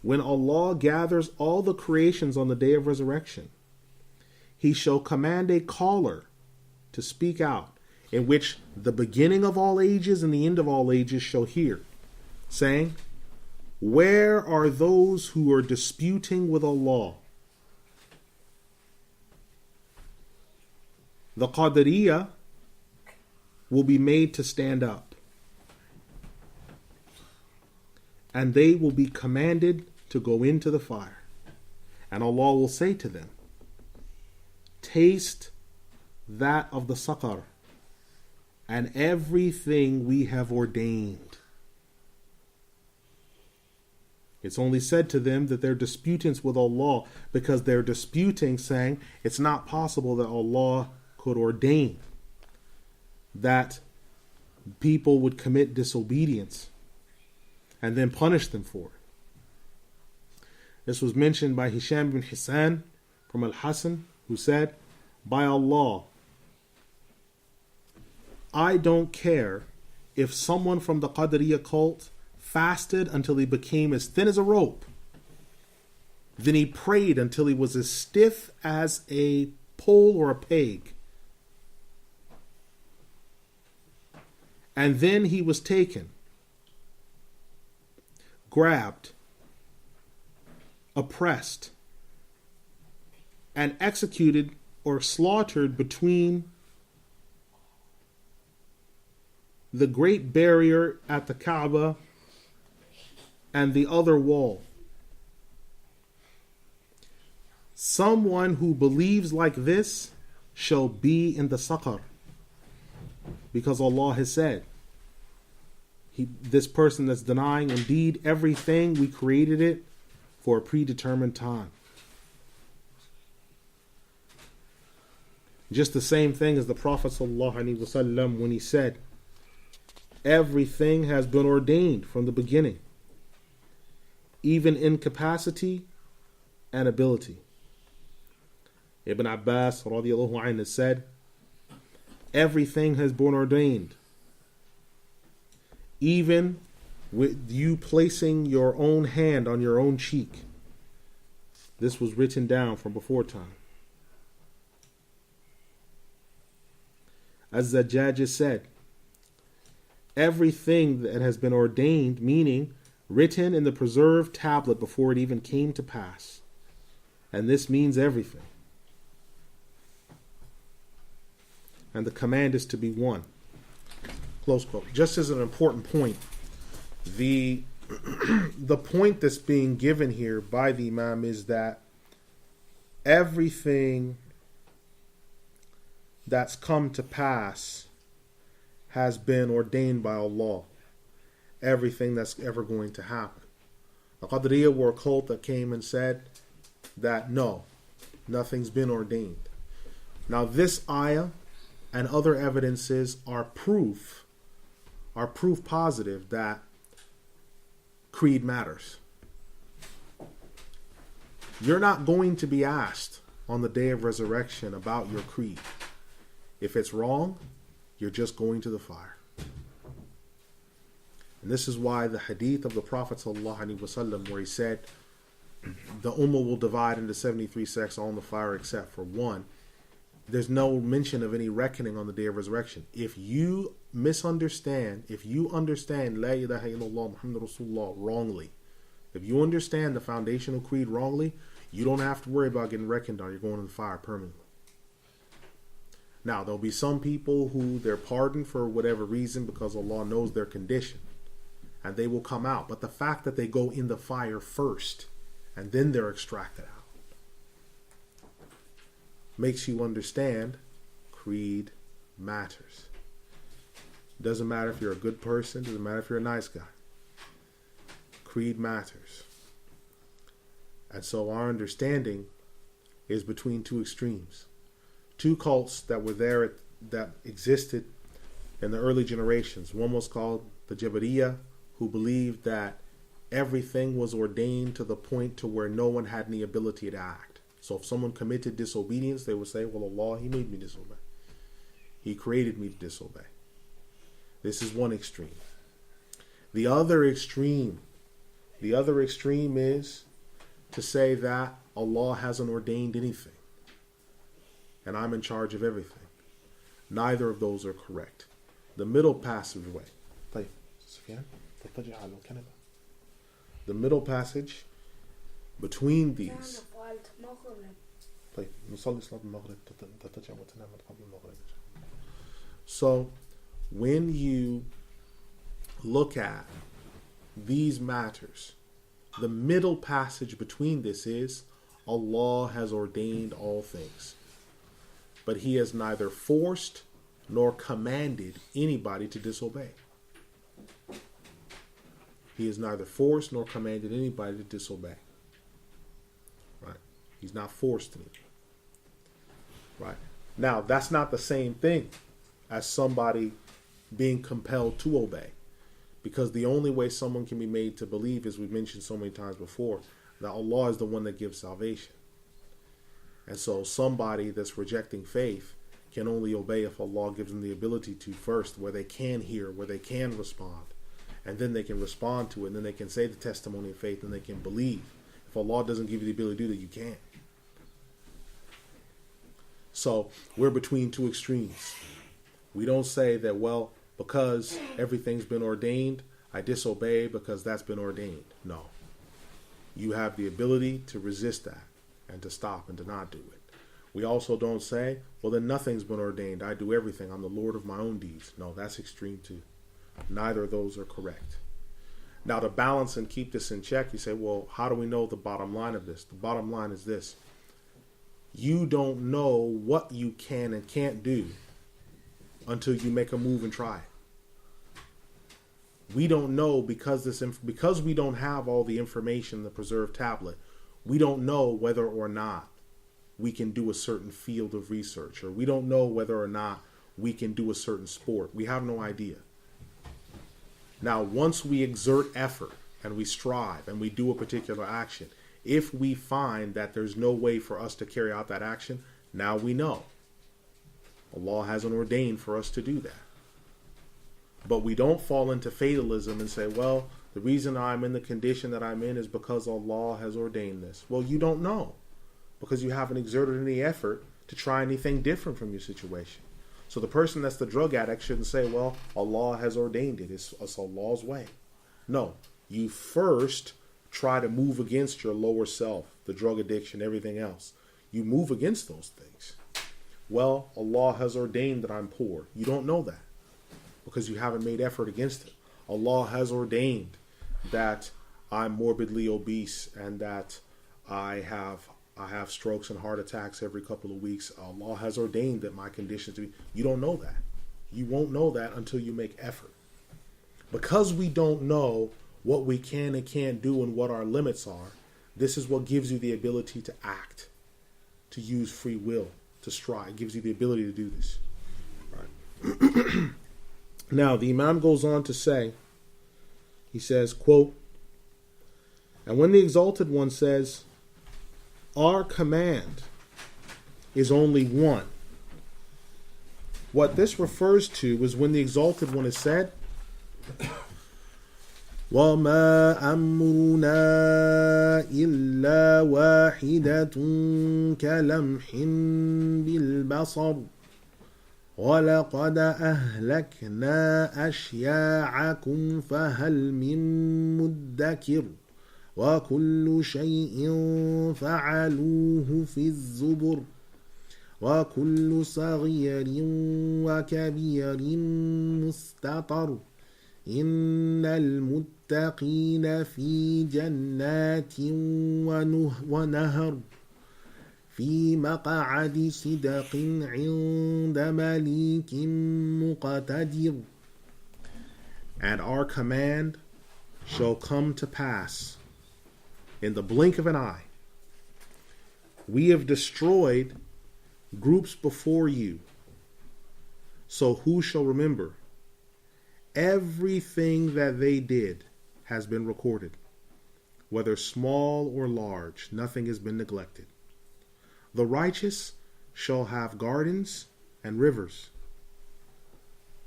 when Allah gathers all the creations on the day of resurrection, He shall command a caller to speak out, in which the beginning of all ages and the end of all ages shall hear, saying, where are those who are disputing with Allah? The Qadariyah will be made to stand up, and they will be commanded to go into the fire. And Allah will say to them, taste that of the saqar and everything we have ordained. It's only said to them that they're disputants with Allah because they're disputing, saying it's not possible that Allah could ordain that people would commit disobedience and then punish them for it. This was mentioned by Hisham bin Hisan from Al-Hasan, who said, by Allah, I don't care if someone from the Qadariyah cult fasted until he became as thin as a rope, Then he prayed until he was as stiff as a pole or a peg. And then he was taken, grabbed, oppressed, and executed or slaughtered between the great barrier at the Kaaba and the other wall. Someone who believes like this shall be in the Saqar, because Allah has said, this person that's denying, indeed everything we created it for a predetermined time. Just the same thing as the Prophet ﷺ when he said, everything has been ordained from the beginning, even incapacity and ability. Ibn Abbas radiallahu anhu said, everything has been ordained, even with you placing your own hand on your own cheek. This was written down from before time. As Zajjaj said, everything that has been ordained, meaning written in the preserved tablet before it even came to pass. And this means everything. And the command is to be one. Close quote. Just as an important point, the point that's being given here by the Imam is that everything that's come to pass has been ordained by Allah. Everything that's ever going to happen. The Qadariyah were a cult that came and said that no, nothing's been ordained. Now this ayah and other evidences are proof positive that creed matters. You're not going to be asked on the day of resurrection about your creed. If it's wrong, you're just going to the fire. And this is why the hadith of the Prophet ﷺ, where he said, the Ummah will divide into 73 sects all in the fire except for one. There's no mention of any reckoning on the day of resurrection. If you misunderstand, if you understand La ilaha illallah Muhammad Rasulullah wrongly, if you understand the foundational creed wrongly, you don't have to worry about getting reckoned on. You're going to the fire permanently. Now, there'll be some people who they're pardoned for whatever reason because Allah knows their condition, and they will come out. But the fact that they go in the fire first and then they're extracted out makes you understand creed matters. Doesn't matter if you're a good person, doesn't matter if you're a nice guy. Creed matters. And so our understanding is between two extremes. Two cults that were there, that existed in the early generations. One was called the Jabariyah, who believed that everything was ordained to the point to where no one had any ability to act. So if someone committed disobedience, they would say, well, Allah, He made me disobey. He created me to disobey. This is one extreme. The other extreme is to say that Allah hasn't ordained anything, and I'm in charge of everything. Neither of those are correct. The middle passageway. The middle passage between these. So when you look at these matters, the middle passage between this is Allah has ordained all things, but He has neither forced nor commanded anybody to disobey. He has neither forced nor commanded anybody to disobey. Right? He's not forced anybody. Right? Now, that's not the same thing as somebody being compelled to obey. Because the only way someone can be made to believe, as we've mentioned so many times before, that Allah is the one that gives salvation. And so somebody that's rejecting faith can only obey if Allah gives them the ability to first, where they can hear, where they can respond. And then they can respond to it, and then they can say the testimony of faith, and they can believe. If Allah doesn't give you the ability to do that, you can't. So we're between two extremes. We don't say that, well, because everything's been ordained, I disobey because that's been ordained. No. You have the ability to resist that and to stop and to not do it. We also don't say, well, then nothing's been ordained. I do everything. I'm the Lord of my own deeds. No, that's extreme too. Neither of those are correct. Now, to balance and keep this in check, you say, well, how do we know the bottom line of this? The bottom line is this. You don't know what you can and can't do until you make a move and try it. We don't know because we don't have all the information in the preserved tablet. We don't know whether or not we can do a certain field of research, or we don't know whether or not we can do a certain sport. We have no idea. Now, once we exert effort and we strive and we do a particular action, if we find that there's no way for us to carry out that action, now we know. Allah hasn't ordained for us to do that. But we don't fall into fatalism and say, well, the reason I'm in the condition that I'm in is because Allah has ordained this. Well, you don't know, because you haven't exerted any effort to try anything different from your situation. So the person that's the drug addict shouldn't say, well, Allah has ordained it. It's Allah's way. No, you first try to move against your lower self, the drug addiction, everything else. You move against those things. Well, Allah has ordained that I'm poor. You don't know that because you haven't made effort against it. Allah has ordained that I'm morbidly obese and that I have strokes and heart attacks every couple of weeks. Allah has ordained that my conditions to be. You don't know that. You won't know that until you make effort. Because we don't know what we can and can't do and what our limits are, this is what gives you the ability to act, to use free will, to strive. It gives you the ability to do this. Right. Now, the Imam goes on to say, he says, quote, and when the Exalted One says, our command is only one. What this refers to is when the Exalted One is said, وَمَا أَمْرُنَا إِلَّا وَاحِدَةٌ كَلَمْحٍ بِالْبَصَرِ وَلَقَدْ أَهْلَكْنَا أَشْيَاعَكُمْ فَهَلْ مِن مُدَّكِرٍ وَكُلُّ شَيْءٍ فَعَلُوهُ فِي الزُّبُرِ وَكُلُّ صَغِيرٍ وَكَبِيرٍ مُسْتَطَرٍ إِنَّ الْمُتَّقِينَ فِي جَنَّاتٍ وَنَهَرٍ في مقعد صدق عند مليك مقتدر. And our command shall come to pass in the blink of an eye. We have destroyed groups before you. So who shall remember? Everything that they did has been recorded. Whether small or large, nothing has been neglected. The righteous shall have gardens and rivers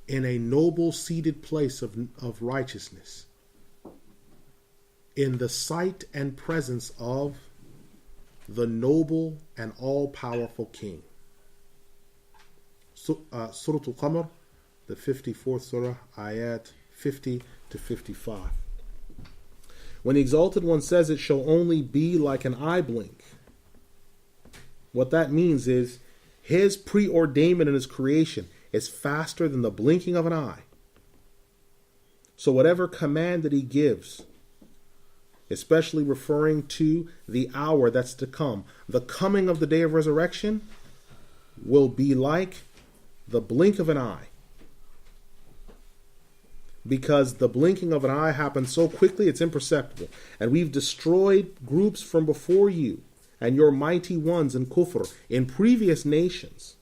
in a noble seated place of righteousness, in the sight and presence of the noble and all-powerful King. Surah Al-Qamar, the 54th Surah, ayat 50 to 55. When the Exalted One says it shall only be like an eye blink, what that means is his preordainment in his creation is faster than the blinking of an eye. So whatever command that he gives, especially referring to the hour that's to come, the coming of the day of resurrection will be like the blink of an eye. Because the blinking of an eye happens so quickly it's imperceptible. And we've destroyed groups from before you and your mighty ones in kufr, in previous nations.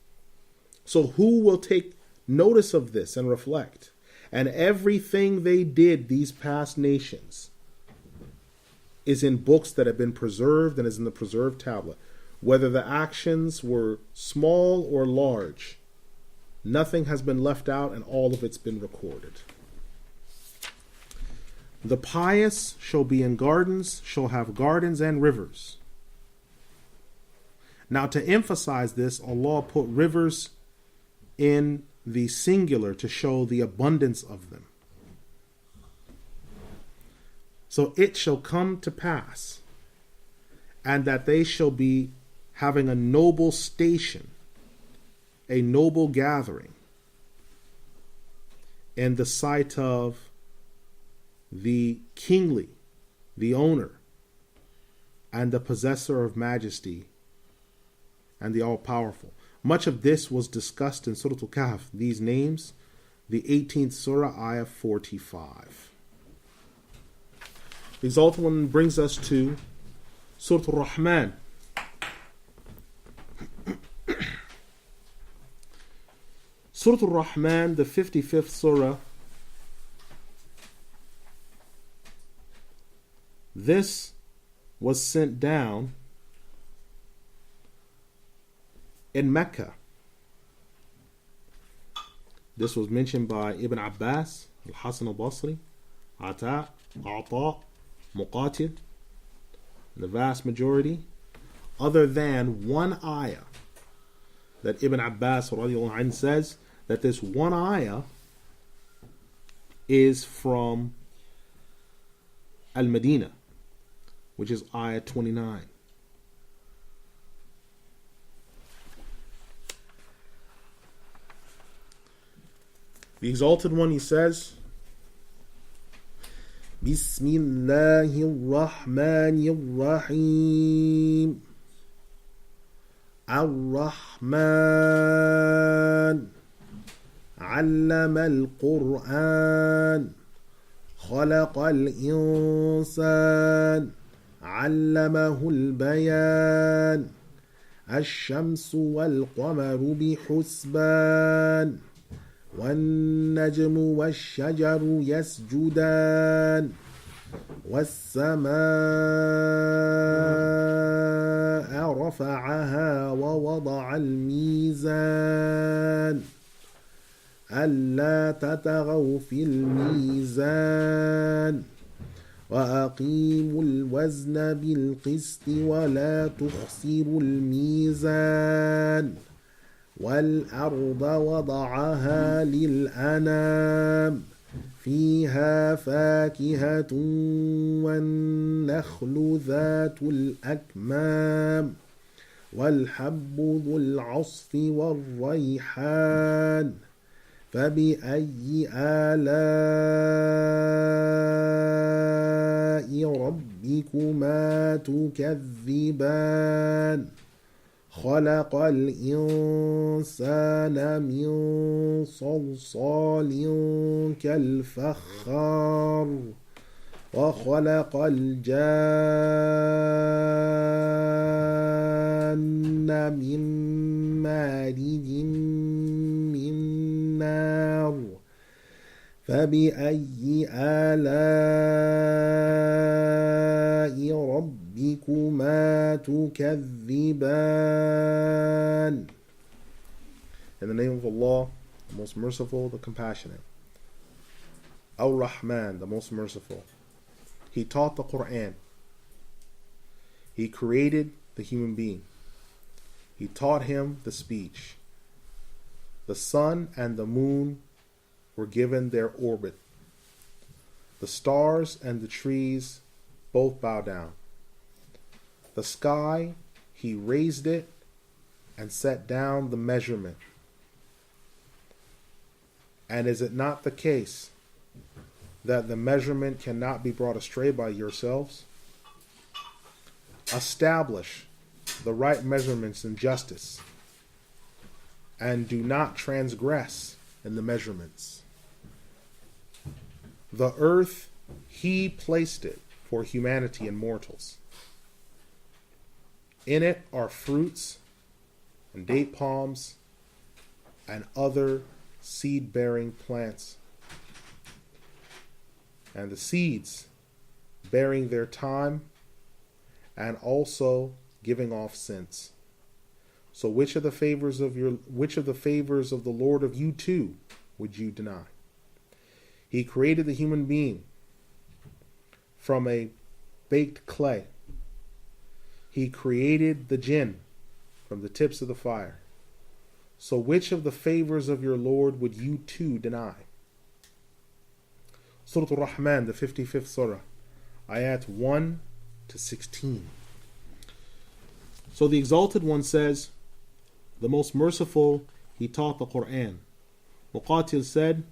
So who will take notice of this and reflect? And everything they did, these past nations, is in books that have been preserved and is in the preserved tablet. Whether the actions were small or large, nothing has been left out and all of it's been recorded. The pious shall be in gardens, shall have gardens and rivers. Now, to emphasize this, Allah put rivers in the singular to show the abundance of them. So it shall come to pass, and that they shall be having a noble station, a noble gathering, in the sight of the kingly, the owner, and the possessor of majesty, and the all-powerful. Much of this was discussed in Surah Al-Kahf. These names, the 18th Surah, Ayah 45. The Exalted One brings us to Surah Ar-Rahman. Surah Ar-Rahman, the 55th Surah. This was sent down in Mecca. This was mentioned by Ibn Abbas, Al-Hasan al-Basri, Ata, Muqatil, the vast majority, other than one ayah that Ibn Abbas radiallahu anhu says that this one ayah is from Al-Madinah, which is ayah 29. The Exalted One, he says, Bismillahir-Rahmanir-Rahim. Ar-Rahman. Allama al-Qur'an. Khalaqa al-Insan. Allamahu al-Bayan. Ash-Shamsu wal-Qamaru bihusban. والنجم والشجر يسجدان والسماء رفعها ووضع الميزان ألا تطغوا في الميزان وأقيموا الوزن بالقسط ولا تخسروا الميزان والأرض وضعها للأنام فيها فاكهة والنخل ذات الأكمام والحب ذو العصف والريحان فبأي آلاء ربكما تكذبان خلق الإنسان من صلصال كالفخار وخلق الجان من مارج من نار فبأي آلاء ربكما تكذبان. In the name of Allah, the most merciful, the compassionate. Ar-Rahman, the most merciful. He taught the Quran. He created the human being. He taught him the speech. The sun and the moon were given their orbit. The stars and the trees both bow down. The sky, he raised it and set down the measurement. And is it not the case that the measurement cannot be brought astray by yourselves? Establish the right measurements in justice, and do not transgress in the measurements. The earth, he placed it for humanity and mortals. In it are fruits and date palms and other seed-bearing plants, and the seeds bearing their time and also giving off scents. So which of the favors of the Lord of you two would you deny? He created the human being from a baked clay. He created the jinn from the tips of the fire. So which of the favors of your Lord would you two deny? Surah Ar-Rahman, the 55th surah, ayat 1 to 16. So the Exalted One says, the Most Merciful, He taught the Quran. Muqatil said,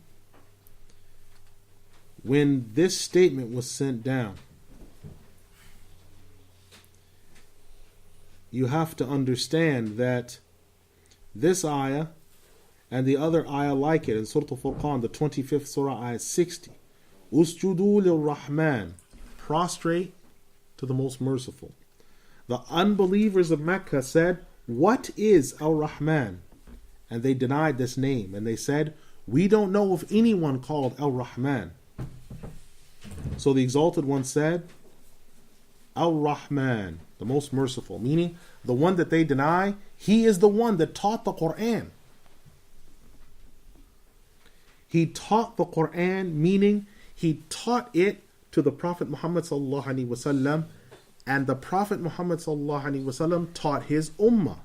when this statement was sent down, you have to understand that this ayah and the other ayah like it in Surah Al-Furqan, the 25th surah, ayah 60, Usjudu lil-Rahman, prostrate to the Most Merciful. The unbelievers of Mecca said, what is Al-Rahman? And they denied this name, and they said, we don't know of anyone called Al-Rahman. So the Exalted One said, Al-Rahman, the Most Merciful, meaning the one that they deny, He is the one that taught the Quran. He taught the Quran, meaning He taught it to the Prophet Muhammad sallallahu alaihi wasallam, and the Prophet Muhammad sallallahu alaihi wasallam taught his ummah.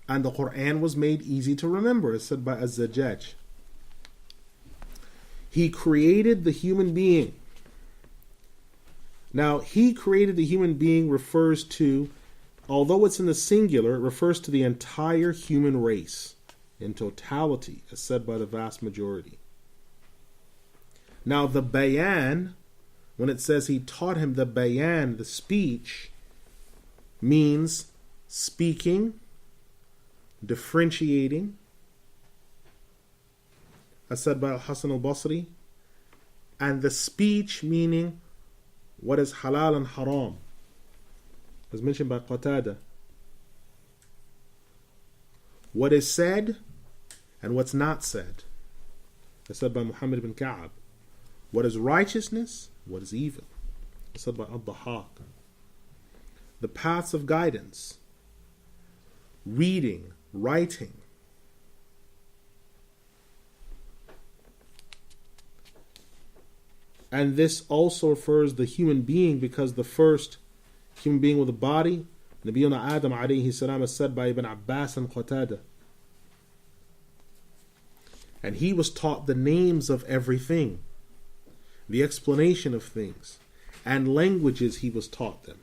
And the Quran was made easy to remember, as said by Az-Zajjaj. He created the human being. Now, He created the human being refers to, although it's in the singular, it refers to the entire human race in totality, as said by the vast majority. Now, the bayan, when it says He taught him the bayan, the speech, means speaking, differentiating, as said by Al-Hasan al-Basri, and the speech meaning what is halal and haram, as mentioned by Qatada. What is said and what's not said, as said by Muhammad ibn Ka'ab. What is righteousness, what is evil, as said by Ad-Dahhak. The paths of guidance, reading, writing, and this also refers to the human being, because the first human being with a body, Nabiyuna Adam alayhi salam, is said by Ibn Abbas and Qatada. And he was taught the names of everything, the explanation of things, and languages he was taught them.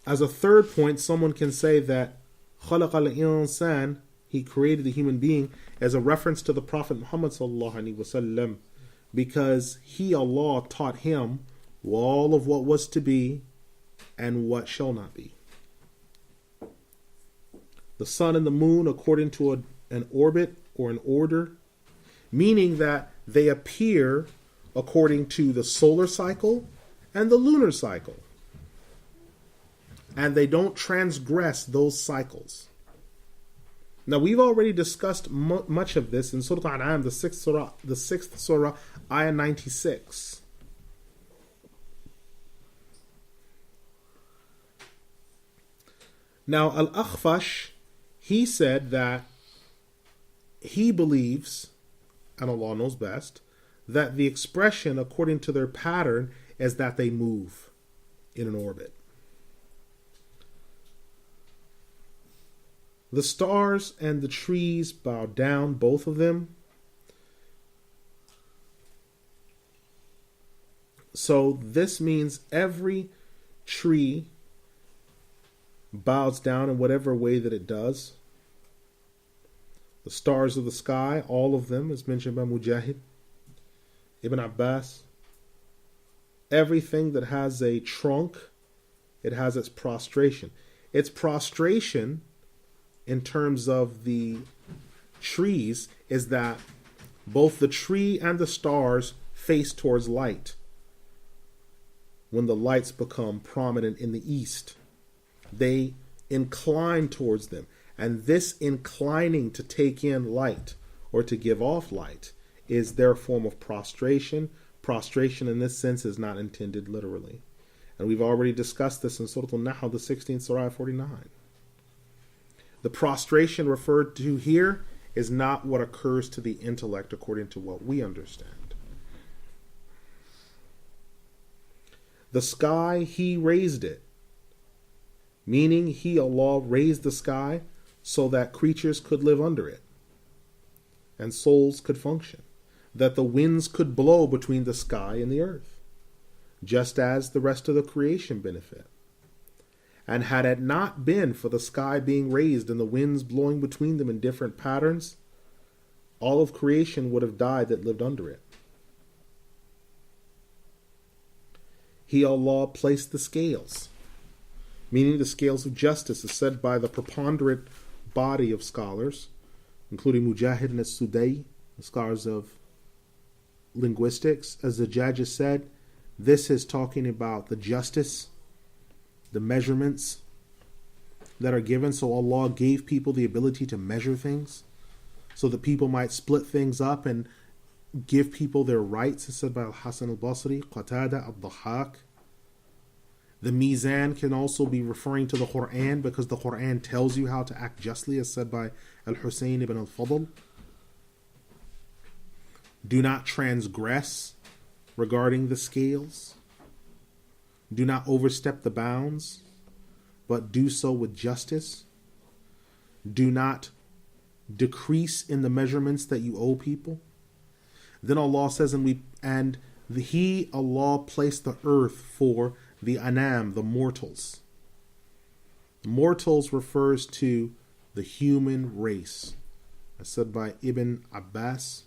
As a third point, someone can say that خَلَقَ الْإِنسَانِ, He created the human being, as a reference to the Prophet Muhammad sallallahu alaihi wasallam, because He, Allah, taught him all of what was to be and what shall not be. The sun and the moon according to an orbit or an order, meaning that they appear according to the solar cycle and the lunar cycle, and they don't transgress those cycles. Now, we've already discussed much of this in Surah Al-An'am, the 6th surah, ayah 96. Now, Al-Akhfash, he said that he believes, and Allah knows best, that the expression according to their pattern is that they move in an orbit. The stars and the trees bow down, both of them. So this means every tree bows down in whatever way that it does. The stars of the sky, all of them, as mentioned by Mujahid, Ibn Abbas. Everything that has a trunk, it has its prostration. Its prostration, in terms of the trees, is that both the tree and the stars face towards light. When the lights become prominent in the east, they incline towards them. And this inclining to take in light or to give off light is their form of prostration. Prostration in this sense is not intended literally. And we've already discussed this in Surah Al-Nahl, the 16th surah, 49. The prostration referred to here is not what occurs to the intellect according to what we understand. The sky, He raised it. Meaning He, Allah, raised the sky so that creatures could live under it and souls could function, that the winds could blow between the sky and the earth, just as the rest of the creation benefit. And had it not been for the sky being raised and the winds blowing between them in different patterns, all of creation would have died that lived under it. He, Allah, placed the scales, meaning the scales of justice, is said by the preponderant body of scholars, including Mujahid and As-Sudai, the scholars of linguistics. As the judges said, this is talking about the justice, the measurements that are given. So Allah gave people the ability to measure things so that people might split things up and give people their rights. It's said by Al-Hasan al-Basri, Qatada, Al-Dhahak. The Mizan can also be referring to the Quran because the Quran tells you how to act justly, as said by Al-Husayn ibn al-Fadl. Do not transgress regarding the scales. Do not overstep the bounds, but do so with justice. Do not decrease in the measurements that you owe people. Then Allah says, He, Allah, placed the earth for the anam, the mortals. Mortals refers to the human race, as said by Ibn Abbas.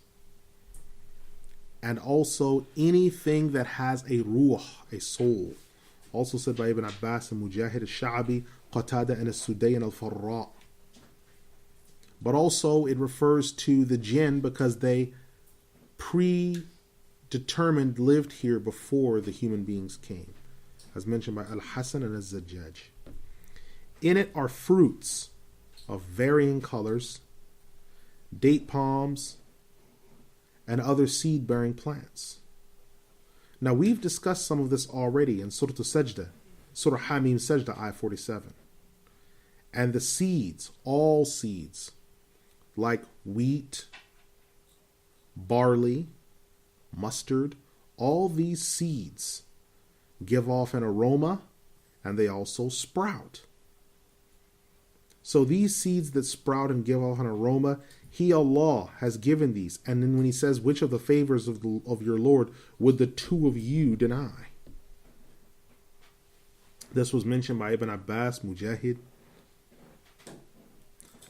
And also anything that has a ruh, a soul. Also said by Ibn Abbas and Mujahid al-Sha'bi, Qatada and As-Sudai and Al-Farra. But also it refers to the jinn because they predetermined lived here before the human beings came, as mentioned by Al-Hasan and Az-Zajjaj. In it are fruits of varying colors, date palms, and other seed-bearing plants. Now we've discussed some of this already in Surah Sajda, Surah Hamim Sajda, ayat 47. And the seeds, all seeds, like wheat, barley, mustard, all these seeds give off an aroma and they also sprout. So these seeds that sprout and give off an aroma, He, Allah, has given these. And then when He says, which of the favors of your Lord would the two of you deny? This was mentioned by Ibn Abbas, Mujahid,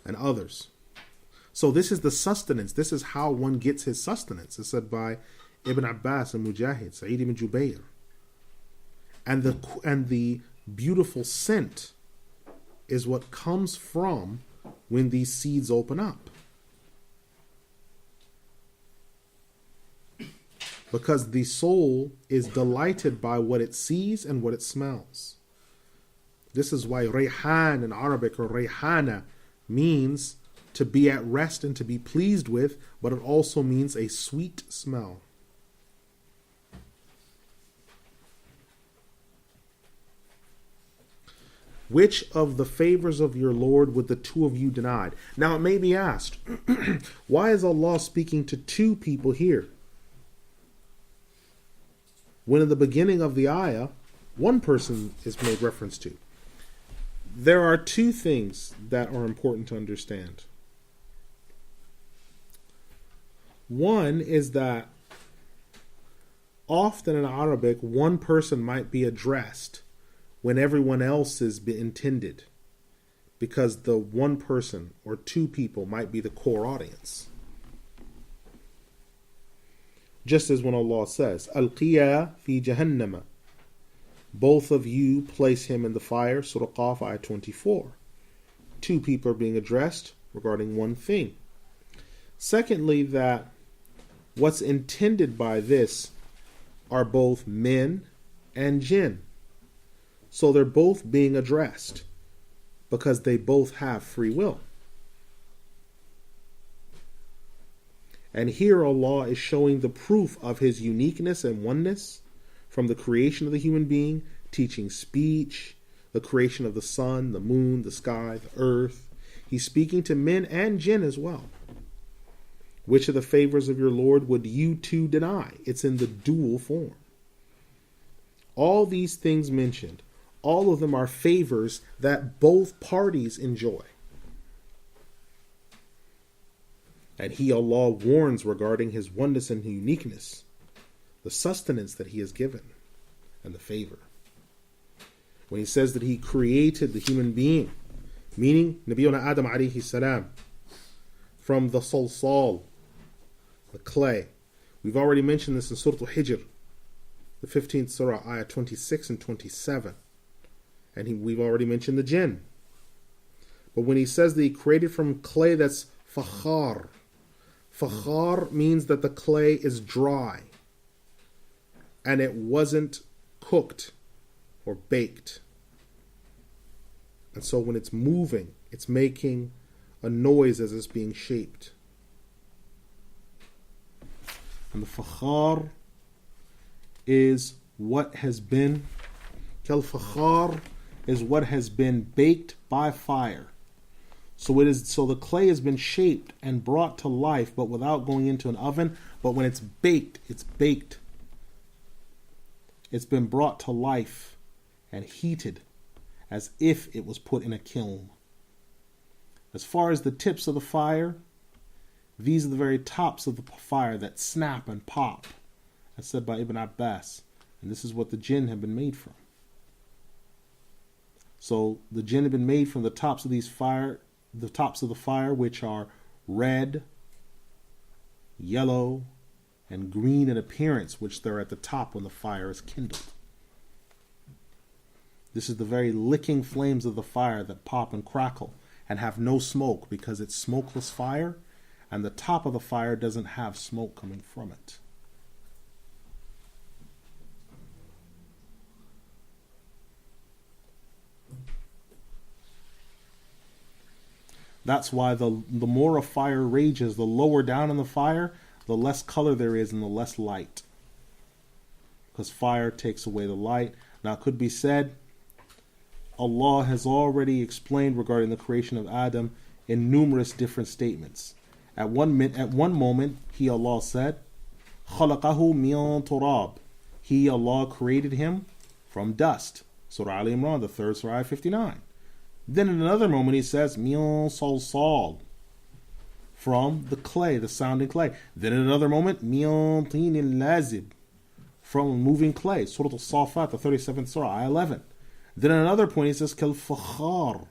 and others. So this is the sustenance. This is how one gets his sustenance. It's said by Ibn Abbas and Mujahid, Sa'id ibn Jubayr. And the beautiful scent is what comes from when these seeds open up. Because the soul is delighted by what it sees and what it smells. This is why Rayhan in Arabic, or Rayhana, means to be at rest and to be pleased with, but it also means a sweet smell. Which of the favors of your Lord would the two of you deny? Now it may be asked, why is Allah speaking to two people here? When in the beginning of the ayah, one person is made reference to. There are two things that are important to understand. One is that often in Arabic, one person might be addressed when everyone else is intended, because the one person or two people might be the core audience. Just as when Allah says, Al-Qiya fi Jahannama, both of you place him in the fire, Surah Qaf, ayat 24. Two people are being addressed regarding one thing. Secondly, that what's intended by this are both men and jinn. So they're both being addressed because they both have free will. And here Allah is showing the proof of His uniqueness and oneness from the creation of the human being, teaching speech, the creation of the sun, the moon, the sky, the earth. He's speaking to men and jinn as well. Which of the favors of your Lord would you two deny? It's in the dual form. All these things mentioned, all of them are favors that both parties enjoy. And He, Allah, warns regarding His oneness and uniqueness, the sustenance that He has given, and the favor. When He says that He created the human being, meaning Nabiyuna Adam alayhi salam, from the salsal, the clay. We've already mentioned this in Surah Al-Hijr, the 15th surah, ayah 26 and 27. And we've already mentioned the jinn. But when He says that He created from clay that's fakhar, fakhar means that the clay is dry and it wasn't cooked or baked. And so when it's moving, it's making a noise as it's being shaped. And the fakhar is what has been, kal fakhar is what has been baked by fire. So the clay has been shaped and brought to life, but without going into an oven. But when it's baked, it's baked. It's been brought to life and heated as if it was put in a kiln. As far as the tips of the fire, these are the very tops of the fire that snap and pop, as said by Ibn Abbas. And this is what the jinn have been made from. So the jinn have been made from the tops of the fire, which are red, yellow, and green in appearance, which they're at the top when the fire is kindled. This is the very licking flames of the fire that pop and crackle and have no smoke, because it's smokeless fire, and the top of the fire doesn't have smoke coming from it. That's why the more a fire rages, the lower down in the fire, the less color there is and the less light. Because fire takes away the light. Now it could be said, Allah has already explained regarding the creation of Adam in numerous different statements. At one moment, He, Allah, said, خَلَقَهُ مِنْ تُرَابٍ. He, Allah, created him from dust. Surah Al-Imran, the 3rd Surah, 59. Then in another moment He says, مِنْ صَلْصَالٍ. From the clay, the sounding clay. Then in another moment, مِنْ طِينٍ لَازِبٍ. From moving clay. Surah Al-Safat, the 37th Surah, Ayah 11. Then at another point He says, كَالْفَخَّارِ.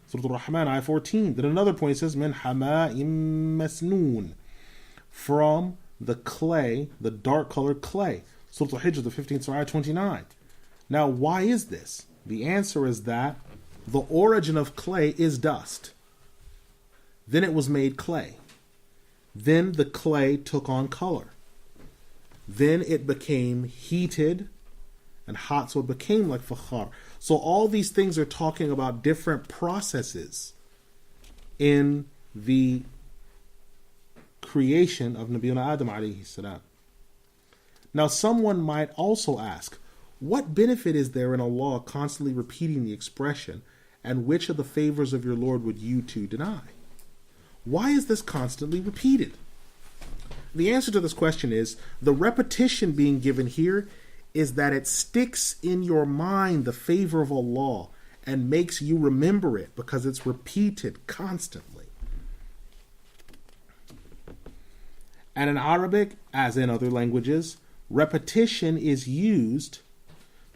Surah Ar-Rahman, Ayah 14. Then another point He says, مِنْ حَمَاءٍ مَسْنُونٍ. From the clay, the dark colored clay. Surah Al-Hijr, the 15th Surah, Ayah 29. Now, why is this? The answer is that the origin of clay is dust. Then it was made clay. Then the clay took on color. Then it became heated and hot, so it became like fakhar. So all these things are talking about different processes in the creation of Nabiyuna Adam alayhi salam. Now someone might also ask, what benefit is there in Allah constantly repeating the expression, and which of the favors of your Lord would you two deny? Why is this constantly repeated? The answer to this question is, the repetition being given here is that it sticks in your mind the favor of Allah and makes you remember it because it's repeated constantly. And in Arabic, as in other languages, repetition is used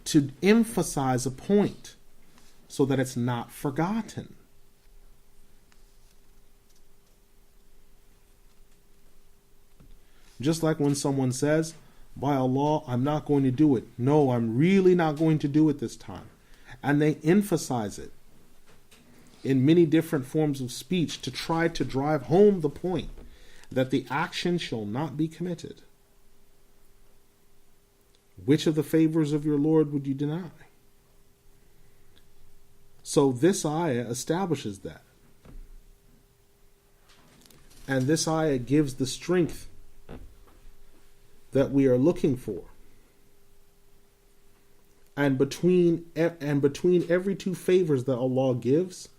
to emphasize a point so that it's not forgotten. Just like when someone says, by Allah, I'm not going to do it. No, I'm really not going to do it this time. And they emphasize it in many different forms of speech to try to drive home the point that the action shall not be committed. Which of the favors of your Lord would you deny? So this ayah establishes that. And this ayah gives the strength that we are looking for. And between every two favors that Allah gives,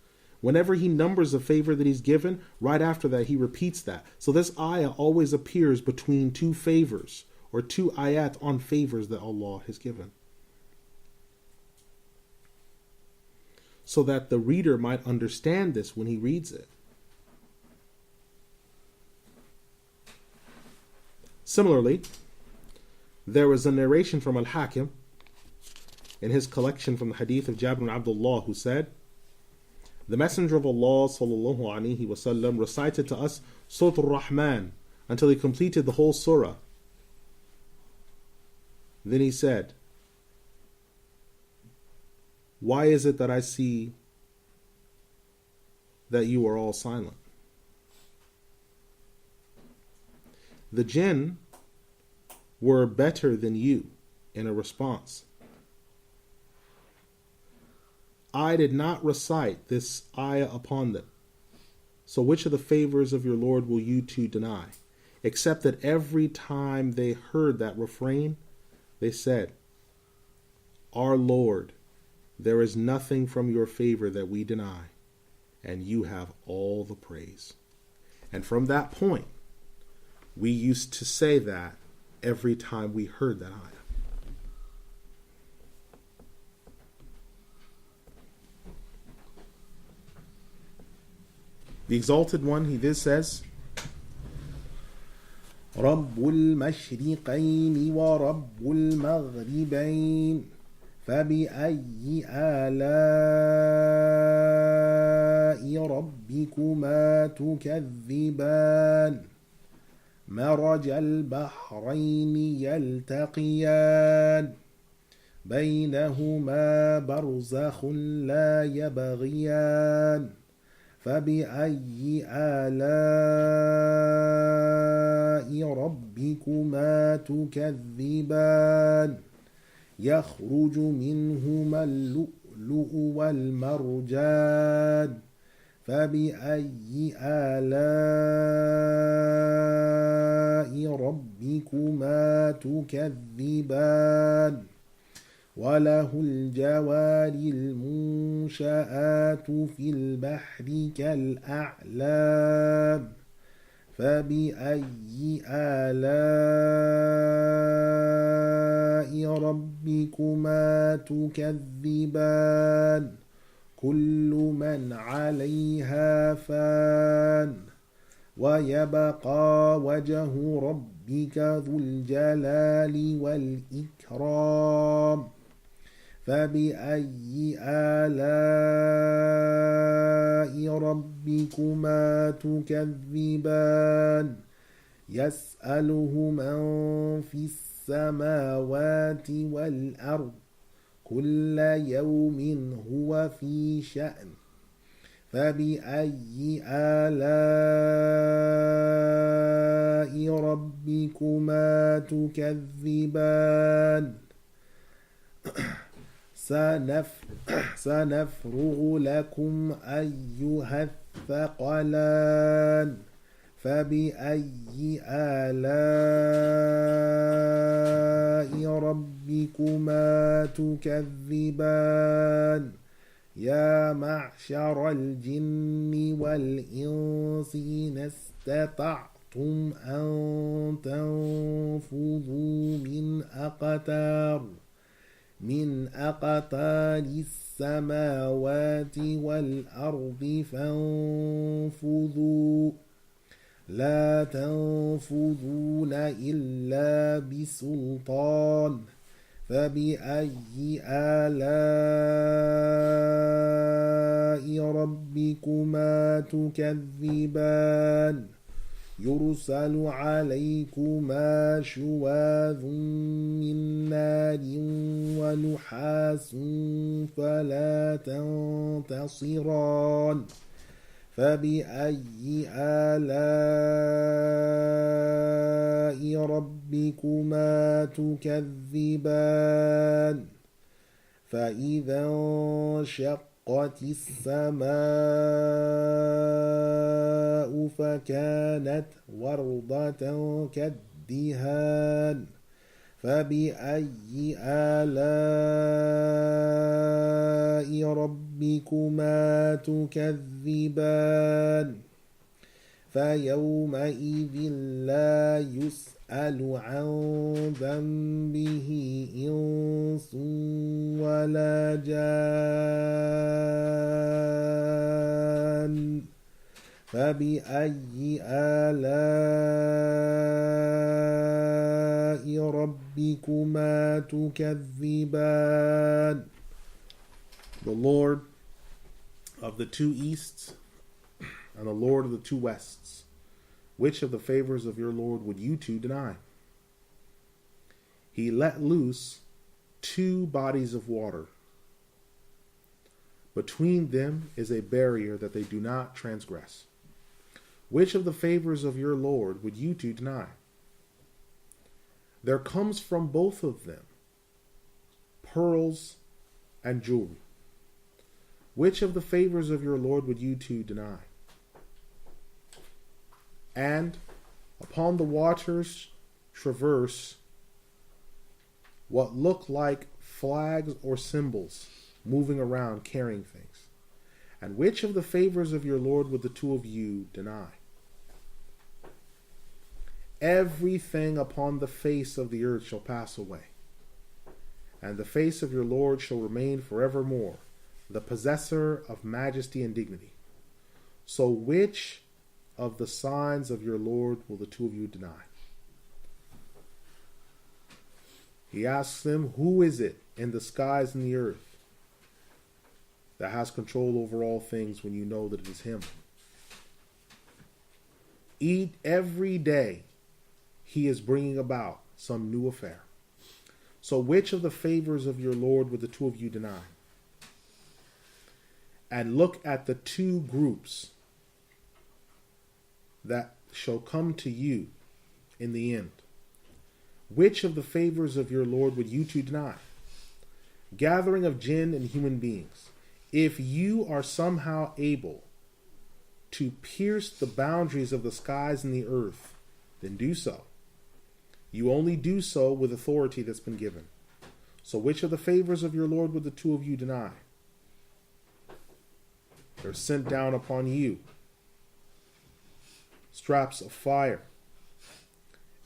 Whenever he numbers a favor that he's given, right after that he repeats that. So this ayah always appears between two favors, or two ayat on favors that Allah has given, so that the reader might understand this when he reads it. Similarly, there was a narration from Al-Hakim in his collection from the hadith of Jabir ibn Abdullah, who said, the Messenger of Allah sallallahu alaihi wasallam recited to us Surah Ar-Rahman until he completed the whole surah. Then he said, why is it that I see that you are all silent? The jinn were better than you in a response. I did not recite this ayah upon them. So which of the favors of your Lord will you two deny? Except that every time they heard that refrain, they said, our Lord, there is nothing from your favor that we deny, and you have all the praise. And from that point, we used to say that every time we heard that ayah. The Exalted One, he this says, رب المشرقين ورب المغربين فبأي آلاء ربكما تكذبان مرج البحرين يلتقيان بينهما برزخ لا يبغيان فبأي آلاء ربكما تكذبان يخرج منهما اللؤلؤ والمرجان فبأي آلاء ربكما تكذبان وله الجوار المنشآت في البحر كالأعلام فبأي آلاء ربكما تكذبان كل من عليها فان ويبقى وجه ربك ذو الجلال والإكرام فبأي آلاء ربكما تكذبان يسأله من في السماوات والأرض كل يوم هو في شأن فبأي آلاء ربكما تكذبان سنفرغ لكم أيها الثقلان فبأي آلاء ربكما تكذبان يا معشر الجن والإنس إن استطعتم أن تنفذوا من أقطار السماوات والأرض فانفذوا لا تنفذون إلا بسلطان فبأي آلاء ربكما تكذبان يرسل عليكما شواظ من نار ونحاس فلا تنتصران فبأي آلاء ربكما تكذبان فإذا انشقت السماء فكانت وردة كالدهان فبأي آلاء ربكما تكذبان فيومئذ لا يسأل عن ذنبه إنس ولا جان فبأي آلاء ربكما تكذبان. The Lord of the two easts and the Lord of the two wests, which of the favors of your Lord would you two deny? He let loose two bodies of water. Between them is a barrier that they do not transgress. Which of the favors of your Lord would you two deny? There comes from both of them pearls and jewelry. Which of the favors of your Lord would you two deny? And upon the waters traverse what look like flags or symbols moving around carrying things. And which of the favors of your Lord would the two of you deny? Everything upon the face of the earth shall pass away, and the face of your Lord shall remain forevermore, the possessor of majesty and dignity. So which of the signs of your Lord will the two of you deny? He asks them, who is it in the skies and the earth that has control over all things when you know that it is him? Eat every day. He is bringing about some new affair. So which of the favors of your Lord would the two of you deny? And look at the two groups that shall come to you in the end. Which of the favors of your Lord would you two deny? Gathering of jinn and human beings. If you are somehow able to pierce the boundaries of the skies and the earth, then do so. You only do so with authority that's been given. So which of the favors of your Lord would the two of you deny? They're sent down upon you straps of fire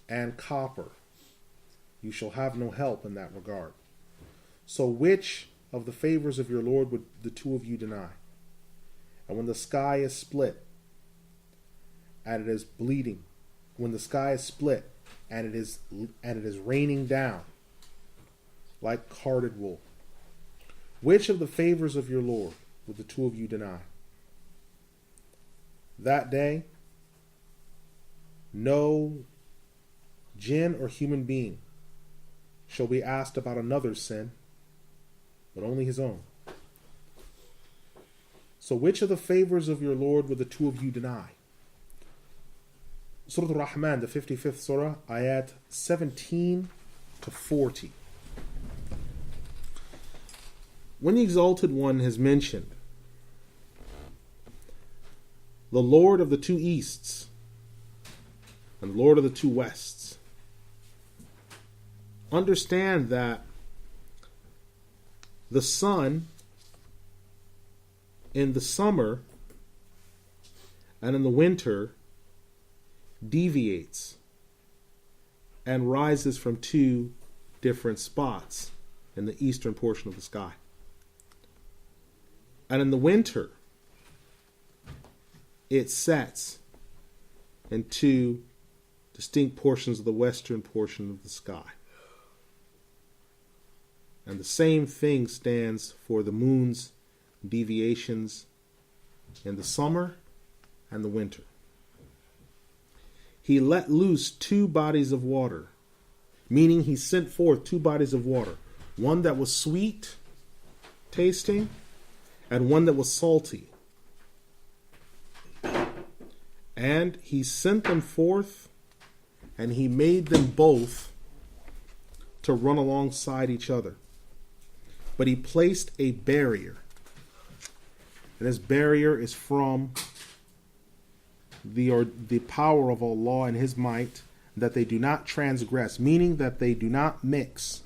and copper. You shall have no help in that regard. So which of the favors of your Lord would the two of you deny? And when the sky is split and it is bleeding, when the sky is split and it is raining down like carded wool, which of the favors of your Lord would the two of you deny? That day, no jinn or human being shall be asked about another's sin, but only his own. So which of the favors of your Lord would the two of you deny? Surah Ar-Rahman, the 55th surah, ayat 17 to 40. When the Exalted One has mentioned the Lord of the two easts and the Lord of the two wests, understand that the sun in the summer and in the winter deviates and rises from two different spots in the eastern portion of the sky. And in the winter, it sets in two distinct portions of the western portion of the sky. And the same thing stands for the moon's deviations in the summer and the winter. He let loose two bodies of water, meaning he sent forth two bodies of water, one that was sweet tasting and one that was salty. And he sent them forth and he made them both to run alongside each other. But he placed a barrier. And this barrier is from the power of Allah and His might that they do not transgress, meaning that they do not mix.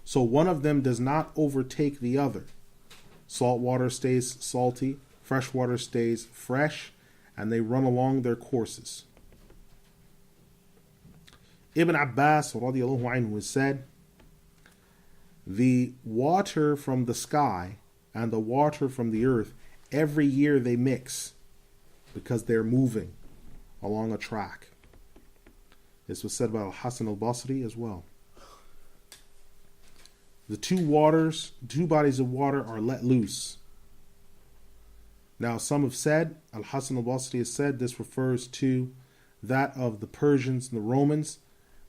So one of them does not overtake the other. Salt water stays salty, fresh water stays fresh, and they run along their courses. Ibn Abbas radiallahu anhu said, the water from the sky and the water from the earth, every year they mix because they're moving along a track. This was said by Al-Hasan al-Basri as well. The two bodies of water are let loose. Now some have said, Al-Hasan al-Basri has said, this refers to that of the Persians and the Romans.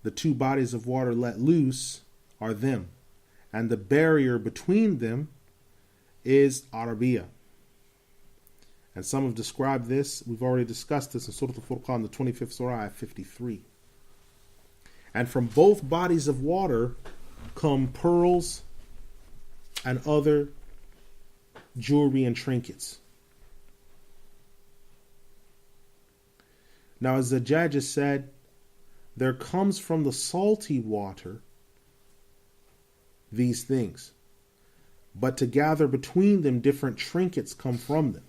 The two bodies of water let loose are them. And the barrier between them is Arabia. And some have described this, we've already discussed this in Surah Al-Furqan, the 25th Surah, ayat 53. And from both bodies of water come pearls and other jewelry and trinkets. Now, as the Zajjaj said, there comes from the salty water these things, but to gather between them different trinkets come from them.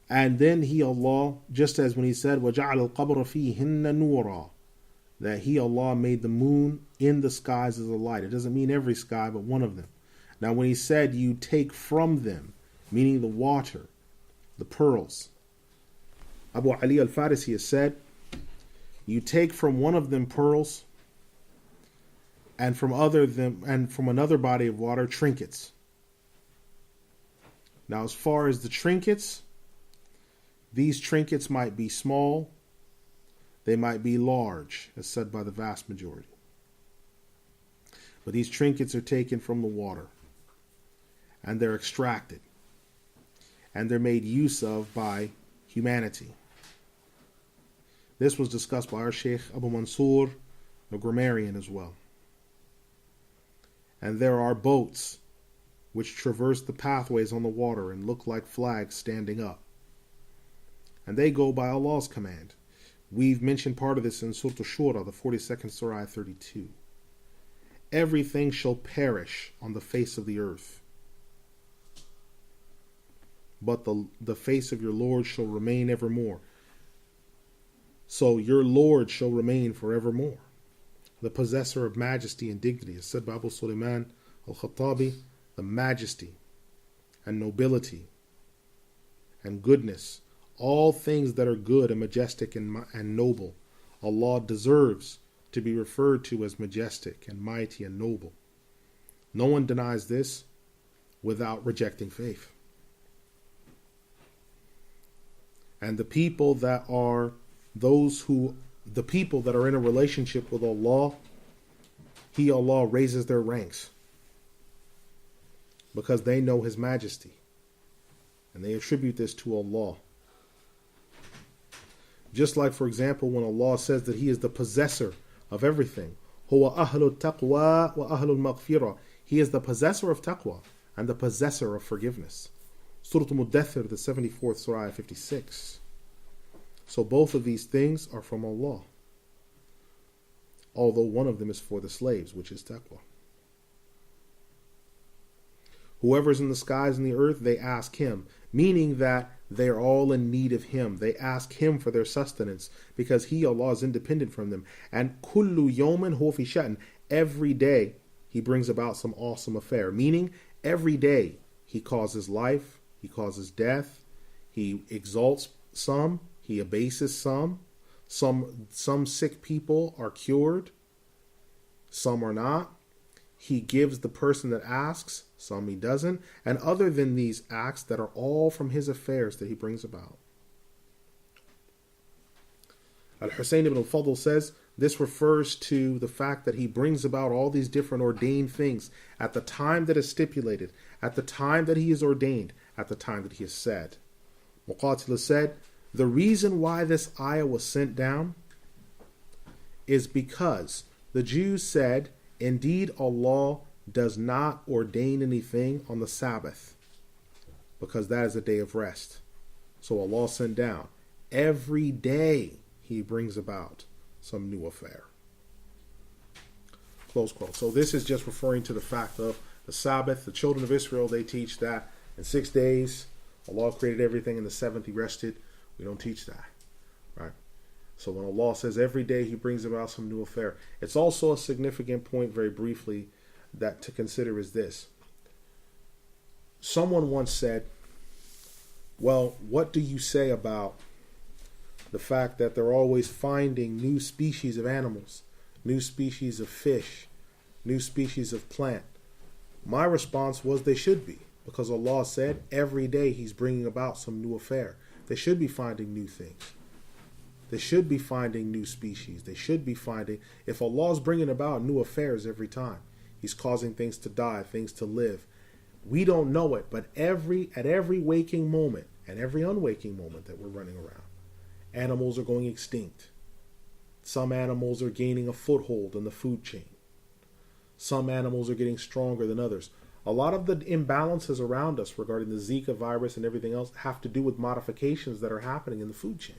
And then He, Allah, just as when He said, وَجَعَلَ الْقَبْرَ فِيهِنَّ نُورًا, that He, Allah, made the moon in the skies as a light. It doesn't mean every sky, but one of them. Now when He said you take from them, meaning the water, the pearls, Abu Ali al-Farisi has said, you take from one of them pearls, and from another body of water trinkets. Now as far as the trinkets, these trinkets might be small, they might be large, as said by the vast majority. But these trinkets are taken from the water, and they're extracted, and they're made use of by humanity. This was discussed by our Sheikh Abu Mansur, a grammarian as well. And there are boats which traverse the pathways on the water and look like flags standing up. And they go by Allah's command. We've mentioned part of this in Surah Shura, the 42nd Surah, 32. Everything shall perish on the face of the earth, but the face of your Lord shall remain evermore. So your Lord shall remain forevermore. The possessor of majesty and dignity, as said by Abu Sulaiman al-Khattabi, the majesty and nobility and goodness, all things that are good and majestic and noble, Allah deserves to be referred to as majestic and mighty and noble. No one denies this without rejecting faith. And the people that are in a relationship with Allah, He, Allah, raises their ranks because they know His majesty and they attribute this to Allah. Just like, for example, when Allah says that He is the possessor of everything, huwa ahlul taqwa wa ahlul maghfirah, He is the possessor of taqwa and the possessor of forgiveness. Surah Al-Mudaththir, the 74th Surah, 56. So both of these things are from Allah, although one of them is for the slaves, which is taqwa. Whoever's in the skies and the earth, they ask Him, meaning that they're all in need of Him. They ask Him for their sustenance because He, Allah, is independent from them. And kullu yawmin huwa fi sha'n, every day He brings about some awesome affair, meaning every day He causes life, He causes death, He exalts some, He abases some. Some sick people are cured, some are not. He gives the person that asks, some He doesn't. And other than these acts that are all from His affairs that He brings about. Al-Husayn ibn al-Fadl says, this refers to the fact that He brings about all these different ordained things at the time that is stipulated, at the time that He is ordained, at the time that He is said. Muqatil said, the reason why this ayah was sent down is because the Jews said, indeed Allah does not ordain anything on the Sabbath, because that is a day of rest. So Allah sent down, Every day he brings about some new affair. Close quote. So this is just referring to the fact of the Sabbath. The children of Israel, they teach that in 6 days, Allah created everything, in the seventh he rested. We don't teach that, right? So when Allah says every day he brings about some new affair, it's also a significant point, very briefly, that to consider is this. Someone once said, well, what do you say about the fact that they're always finding new species of animals, new species of fish, new species of plant? My response was they should be, because Allah said every day he's bringing about some new affair. They should be finding new things. They should be finding new species. They should be finding, if Allah's bringing about new affairs every time, he's causing things to die, things to live. We don't know it, but at every waking moment and every unwaking moment that we're running around, animals are going extinct. Some animals are gaining a foothold in the food chain. Some animals are getting stronger than others. A lot of the imbalances around us regarding the Zika virus and everything else have to do with modifications that are happening in the food chain.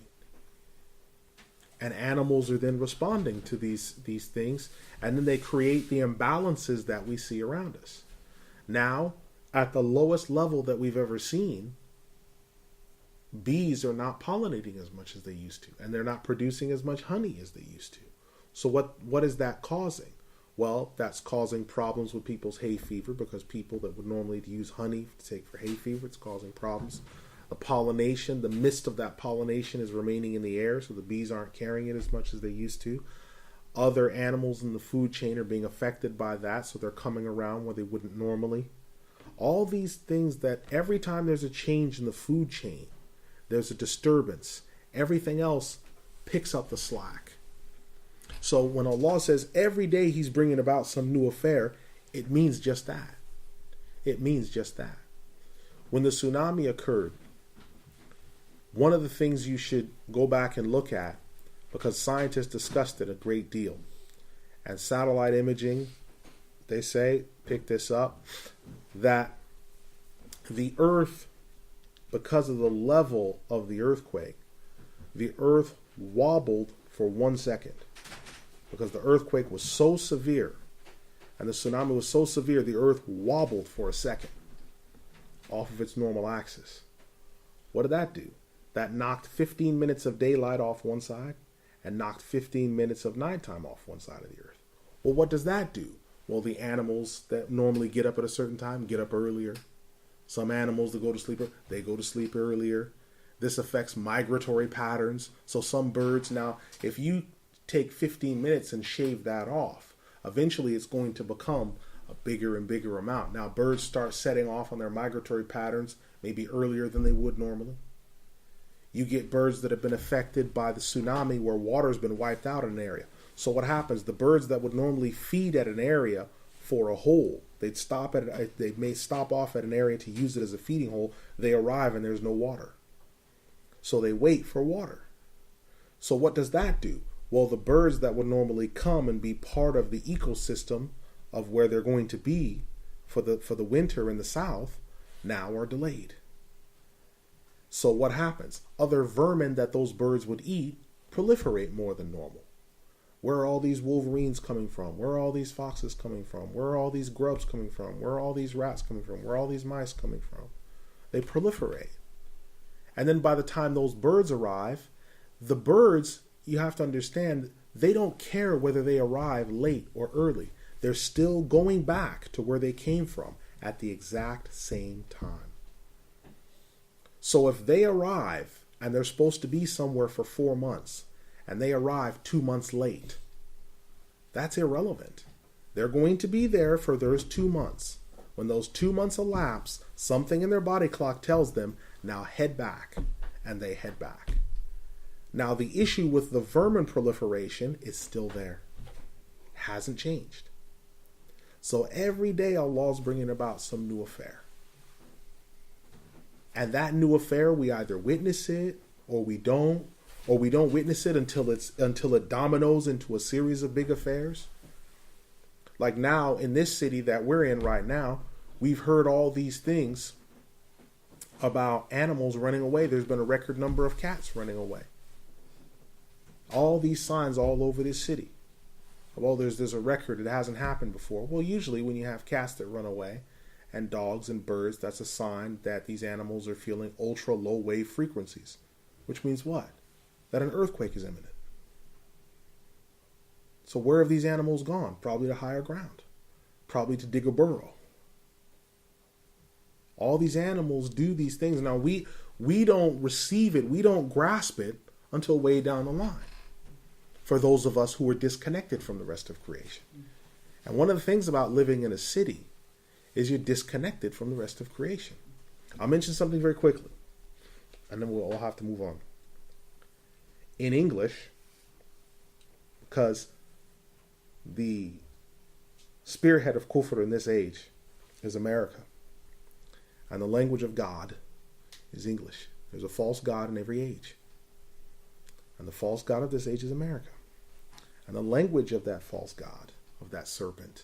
And animals are then responding to these things, and then they create the imbalances that we see around us. Now, at the lowest level that we've ever seen, bees are not pollinating as much as they used to, and they're not producing as much honey as they used to. So what is that causing? Well, that's causing problems with people's hay fever, because people that would normally use honey to take for hay fever, it's causing problems. The pollination, the mist of that pollination is remaining in the air, so the bees aren't carrying it as much as they used to. Other animals in the food chain are being affected by that, so they're coming around where they wouldn't normally. All these things that every time there's a change in the food chain, there's a disturbance. Everything else picks up the slack. So when Allah says every day he's bringing about some new affair, it means just that. It means just that. When the tsunami occurred, one of the things you should go back and look at, because scientists discussed it a great deal, and satellite imaging, they say, pick this up, that the earth, because of the level of the earthquake, the earth wobbled for 1 second. Because the earthquake was so severe and the tsunami was so severe, the earth wobbled for a second off of its normal axis. What did that do? That knocked 15 minutes of daylight off one side and knocked 15 minutes of nighttime off one side of the earth. Well, what does that do? Well, the animals that normally get up at a certain time get up earlier. Some animals that go to sleep, they go to sleep earlier. This affects migratory patterns. So some birds, now, if you take 15 minutes and shave that off, eventually it's going to become a bigger and bigger amount. Now, birds start setting off on their migratory patterns maybe earlier than they would normally. You get birds that have been affected by the tsunami where water's been wiped out in an area. So what happens? The birds that would normally feed at an area for a hole, they may stop off at an area to use it as a feeding hole. They arrive and there's no water. So they wait for water. So what does that do? Well, the birds that would normally come and be part of the ecosystem of where they're going to be for the winter in the south now are delayed. So what happens? Other vermin that those birds would eat proliferate more than normal. Where are all these wolverines coming from? Where are all these foxes coming from? Where are all these grubs coming from? Where are all these rats coming from? Where are all these mice coming from? They proliferate. And then by the time those birds arrive, the birds, you have to understand, they don't care whether they arrive late or early. They're still going back to where they came from at the exact same time. So if they arrive and they're supposed to be somewhere for 4 months and they arrive 2 months late, that's irrelevant. They're going to be there for those 2 months. When those 2 months elapse, something in their body clock tells them, now head back, and they head back. Now the issue with the vermin proliferation is still there. It hasn't changed. So every day Allah's bringing about some new affair. And that new affair, we either witness it or we don't witness it until it dominoes into a series of big affairs. Like now in this city that we're in right now, we've heard all these things about animals running away. There's been a record number of cats running away. All these signs all over this city. Well, there's a record. It hasn't happened before. Well, usually when you have cats that run away and dogs and birds, that's a sign that these animals are feeling ultra low wave frequencies. Which means what? That an earthquake is imminent. So where have these animals gone? Probably to higher ground. Probably to dig a burrow. All these animals do these things. Now we don't receive it, we don't grasp it until way down the line. For those of us who are disconnected from the rest of creation. And one of the things about living in a city is you're disconnected from the rest of creation. I'll mention something very quickly, and then we'll have to move on. In English, because the spearhead of kufr in this age is America, and the language of God is English. There's a false god in every age. And the false god of this age is America. And the language of that false god, of that serpent,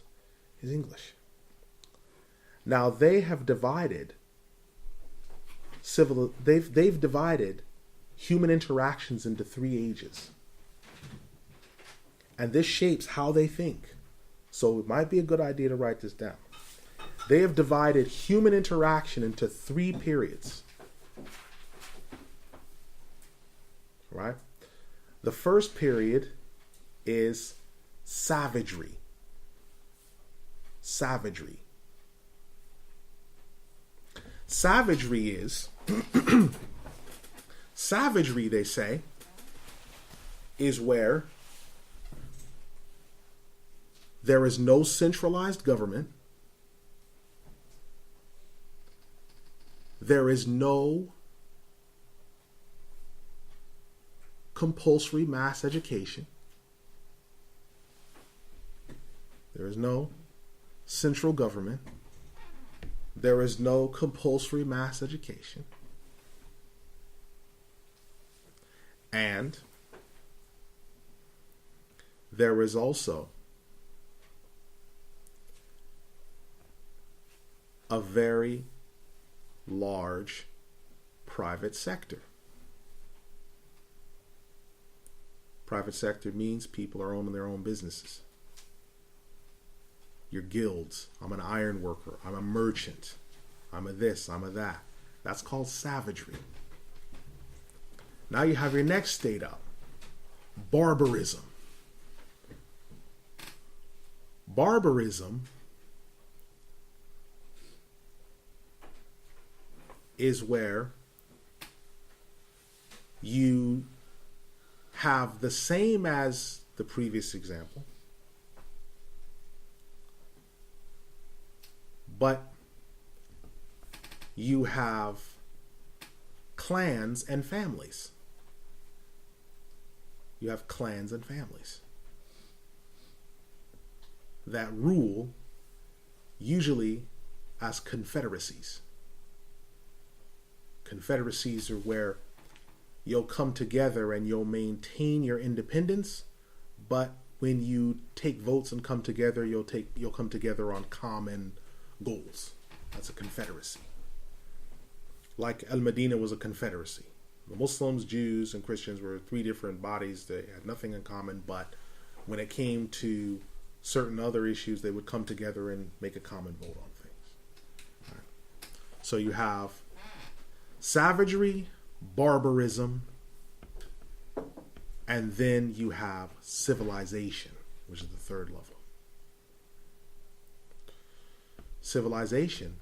is English. Now they have divided they've divided human interactions into 3 ages. And this shapes how they think. So it might be a good idea to write this down. They have divided human interaction into 3 periods. Right? The first period is savagery. Savagery. Savagery is, savagery, they say, is where there is no centralized government. There is no compulsory mass education. There is no central government. There is no compulsory mass education. And there is also a very large private sector. Private sector means people are owning their own businesses. Your guilds. I'm an iron worker. I'm a merchant. I'm a this. I'm a that. That's called savagery. Now you have your next state up. Barbarism. Barbarism is where you have the same as the previous example, but you have clans and families. You have clans and families that rule, usually as confederacies. Confederacies are where you'll come together and you'll maintain your independence, but when you take votes and come together, you'll come together on common goals. That's a confederacy. Like Al-Madinah was a confederacy. The Muslims, Jews, and Christians were 3 different bodies that had nothing in common, but when it came to certain other issues, they would come together and make a common vote on things. All right. So you have savagery, barbarism, and then you have civilization, which is the 3rd level. Civilization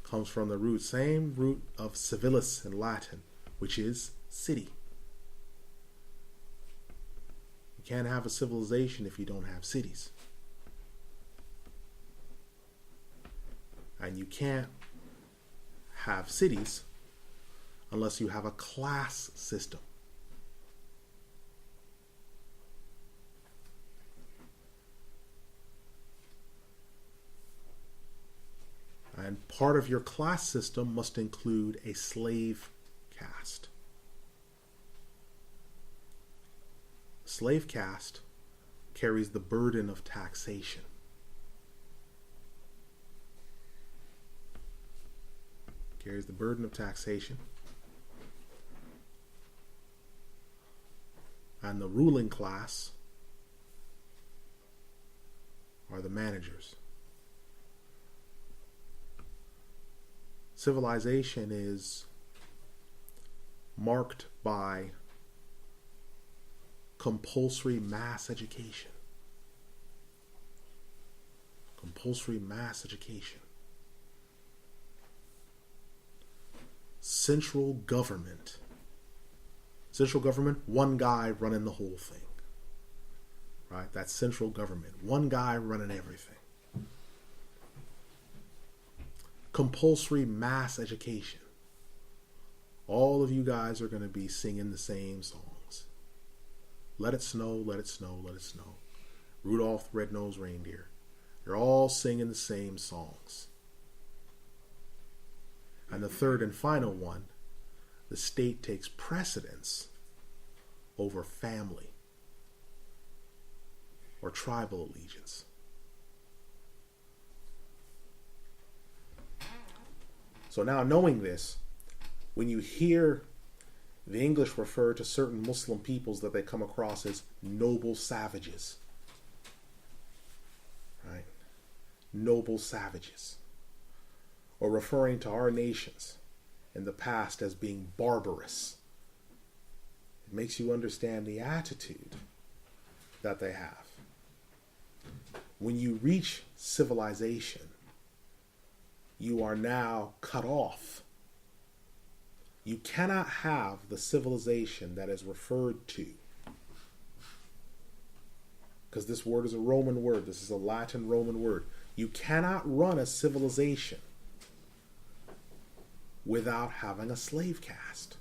comes from the same root of civilis in Latin, which is city. You can't have a civilization if you don't have cities. And you can't have cities unless you have a class system. And part of your class system must include a slave caste. Slave caste carries the burden of taxation. carries the burden of taxation. And the ruling class are the managers. Civilization is marked by compulsory mass education. Compulsory mass education. Central government. Central government, one guy running the whole thing. Right? That's central government. One guy running everything. Compulsory mass education. All of you guys are going to be singing the same songs. Let it snow, let it snow, let it snow. Rudolph the Red-Nosed Reindeer. You're all singing the same songs. And the third and final one, the state takes precedence over family or tribal allegiance. So now, knowing this, when you hear the English refer to certain Muslim peoples that they come across as noble savages, right? Noble savages. Or referring to our nations in the past as being barbarous, it makes you understand the attitude that they have. When you reach civilization, you are now cut off. You cannot have the civilization that is referred to, because this word is a Roman word. This is a Latin Roman word. You cannot run a civilization without having a slave caste.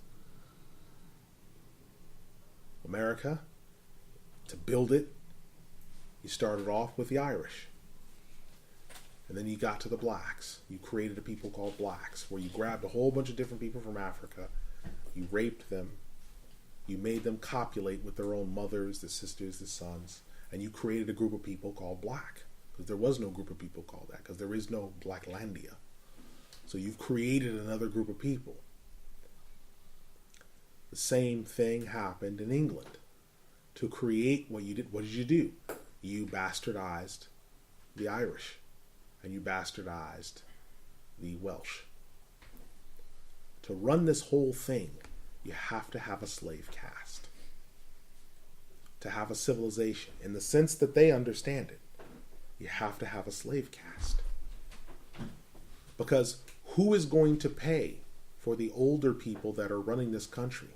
America, to build it, you started off with the Irish. And then you got to the blacks. You created a people called blacks, where you grabbed a whole bunch of different people from Africa, you raped them, you made them copulate with their own mothers, the sisters, the sons, and you created a group of people called black. Because there was no group of people called that, because there is no Blacklandia. So you've created another group of people. The same thing happened in England. To create what you did, what did you do? You bastardized the Irish. And you bastardized the Welsh. To run this whole thing, you have to have a slave caste. To have a civilization, in the sense that they understand it, you have to have a slave caste. Because who is going to pay for the older people that are running this country?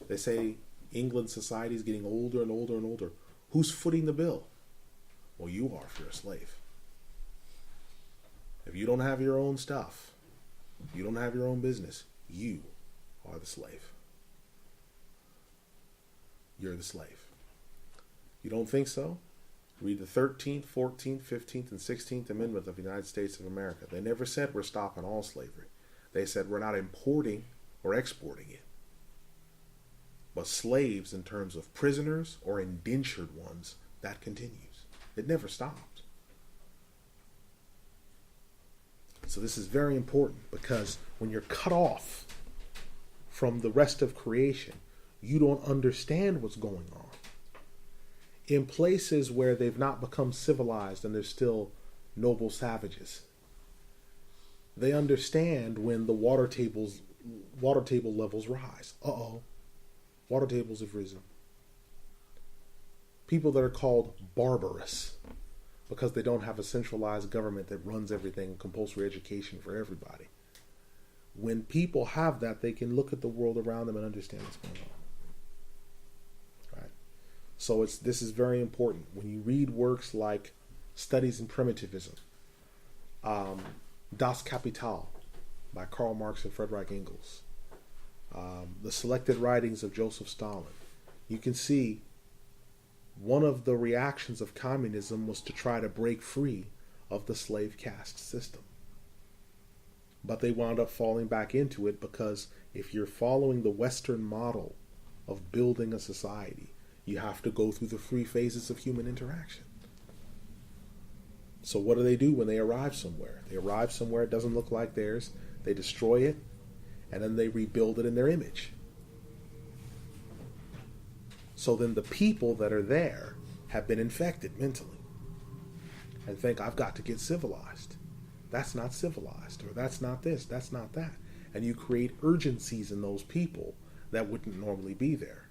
They say England society is getting older and older and older. Who's footing the bill? Well, you are if you're a slave. If you don't have your own stuff, you don't have your own business, you are the slave. You're the slave. You don't think so? Read the 13th, 14th, 15th, and 16th Amendment of the United States of America. They never said we're stopping all slavery. They said we're not importing or exporting it. But slaves, in terms of prisoners or indentured ones, that continues. It never stopped. So this is very important, because when you're cut off from the rest of creation, you don't understand what's going on. In places where they've not become civilized and they're still noble savages, they understand when the water table levels rise. Water tables have risen. People that are called barbarous because they don't have a centralized government that runs everything, compulsory education for everybody. When people have that, they can look at the world around them and understand what's going on. Right? So this is very important. When you read works like Studies in Primitivism, Das Kapital by Karl Marx and Friedrich Engels, the selected writings of Joseph Stalin, you can see one of the reactions of communism was to try to break free of the slave caste system. But they wound up falling back into it, because if you're following the Western model of building a society, you have to go through the 3 phases of human interaction. So what do they do when they arrive somewhere? They arrive somewhere, it doesn't look like theirs. they destroy it, and then they rebuild it in their image. So then the people that are there have been infected mentally and think, I've got to get civilized. That's not civilized, or that's not this, that's not that. And you create urgencies in those people that wouldn't normally be there.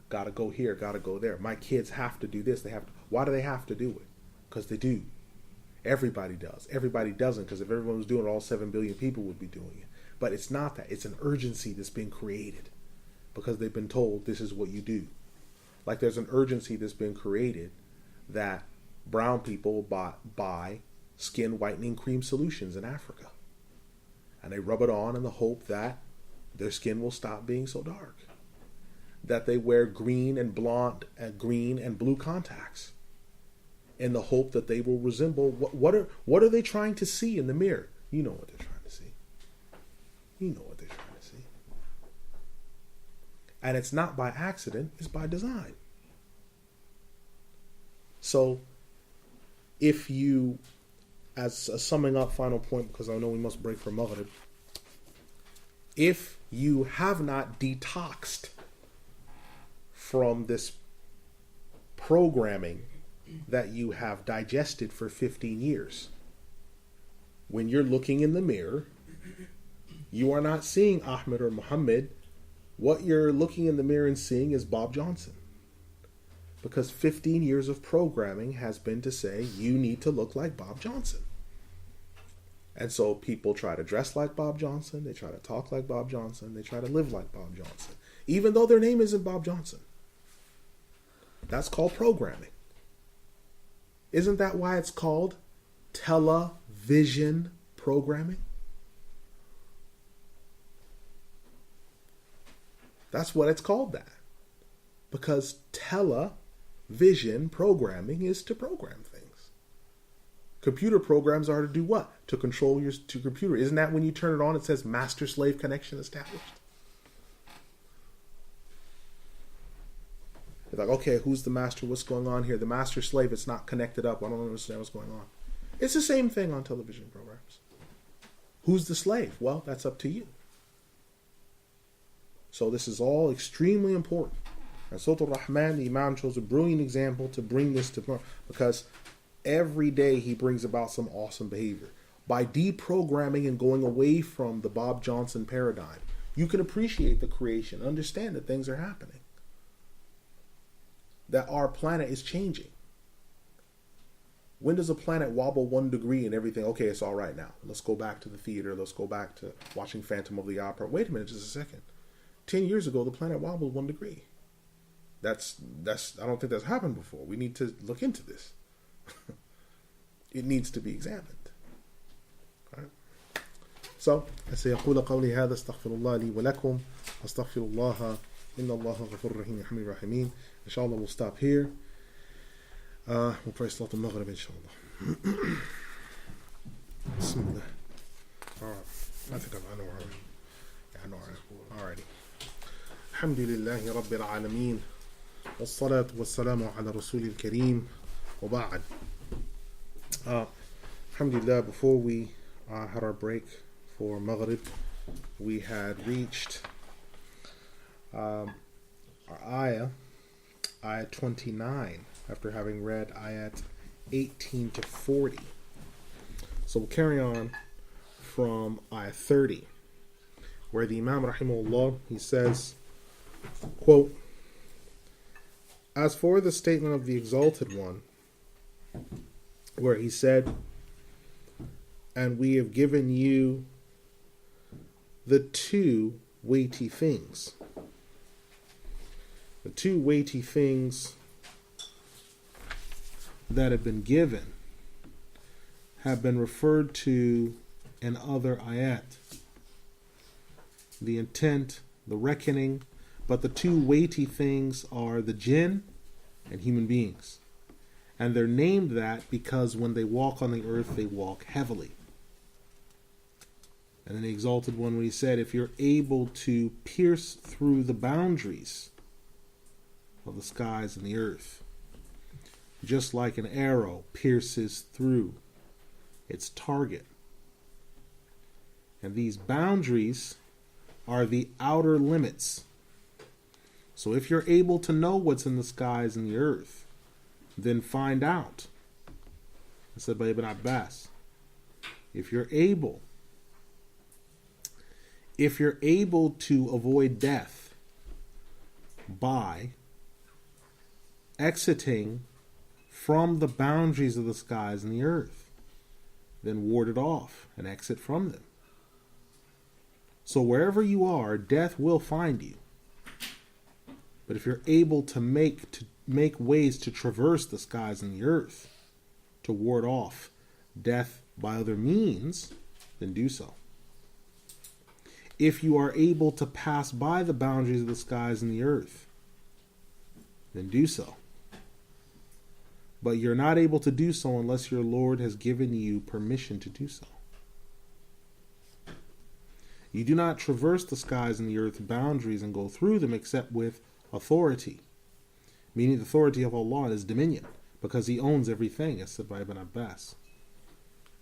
Gotta go here, gotta go there. My kids have to do this. They have to. Why do they have to do it? Because they do. Everybody does. Everybody doesn't, because if everyone was doing it, all 7 billion people would be doing it. But it's not that. It's an urgency that's been created because they've been told this is what you do. Like there's an urgency that's been created that brown people buy skin whitening cream solutions in Africa. And they rub it on in the hope that their skin will stop being so dark. That they wear green and blue contacts in the hope that they will resemble what are they trying to see in the mirror? You know what they're trying to see. You know what they're trying to see. And it's not by accident, it's by design. So if you, as a summing up final point, because I know we must break for Maghrib, if you have not detoxed from this programming that you have digested for 15 years, when you're looking in the mirror, you are not seeing Ahmed or Muhammad. What you're looking in the mirror and seeing is Bob Johnson. Because 15 years of programming has been to say, you need to look like Bob Johnson. And so people try to dress like Bob Johnson, they try to talk like Bob Johnson, they try to live like Bob Johnson, even though their name isn't Bob Johnson. That's called programming. Isn't that why it's called television programming? That's what it's called that. Because television programming is to program things. Computer programs are to do what? To control your computer. Isn't that when you turn it on, it says master-slave connection established? It's like, okay, who's the master? What's going on here? The master-slave, it's not connected up. I don't understand what's going on. It's the same thing on television programs. Who's the slave? Well, that's up to you. So this is all extremely important. And so Ar-Rahman, the Imam chose a brilliant example to bring this to, because every day he brings about some awesome behavior. By deprogramming and going away from the Bob Johnson paradigm, you can appreciate the creation, understand that things are happening, that our planet is changing. When does a planet wobble 1 degree and everything, okay, it's all right now. Let's go back to the theater. Let's go back to watching Phantom of the Opera. Wait a minute, just a second. 10 years ago, the planet wobbled 1 degree. That's I don't think that's happened before. We need to look into this. It needs to be examined. All right. So, سيقول قولي هذا استغفر الله لي ولكم استغفر الله إن الله غفور رحيم يرحم الراحمين. Inshallah, we'll stop here. We'll pray Salat al-Maghrib, inshallah. Bismillah. All right. I think I know already. Yeah, I know already. Alrighty. Alhamdulillahi Rabbil Alameen. والصلاة والسلام على رسول الكريم وبعد. Alhamdulillah, before we had our break for Maghrib, we had reached our ayat 29, after having read ayat 18 to 40. So we'll carry on from ayat 30, where the Imam rahimahullah, he says, quote, as for the statement of the Exalted One, where he said, and we have given you the 2 weighty things. The 2 weighty things that have been given have been referred to in other ayat. The intent, the reckoning, but the 2 weighty things are the jinn and human beings. And they're named that because when they walk on the earth, they walk heavily. And then the Exalted One, when he said, if you're able to pierce through the boundaries of the skies and the earth, just like an arrow pierces through its target, And these boundaries are the outer limits. So if you're able to know what's in the skies and the earth, then find out. I said by Ibn Abbas, if you're able to avoid death by exiting from the boundaries of the skies and the earth, then ward it off and exit from them. So wherever you are, death will find you. But if you're able to make ways to traverse the skies and the earth, to ward off death by other means, then do so. If you are able to pass by the boundaries of the skies and the earth, then do so. But you're not able to do so unless your Lord has given you permission to do so. You do not traverse the skies and the earth boundaries and go through them except with authority, meaning the authority of Allah is dominion, because He owns everything, as said by Ibn Abbas.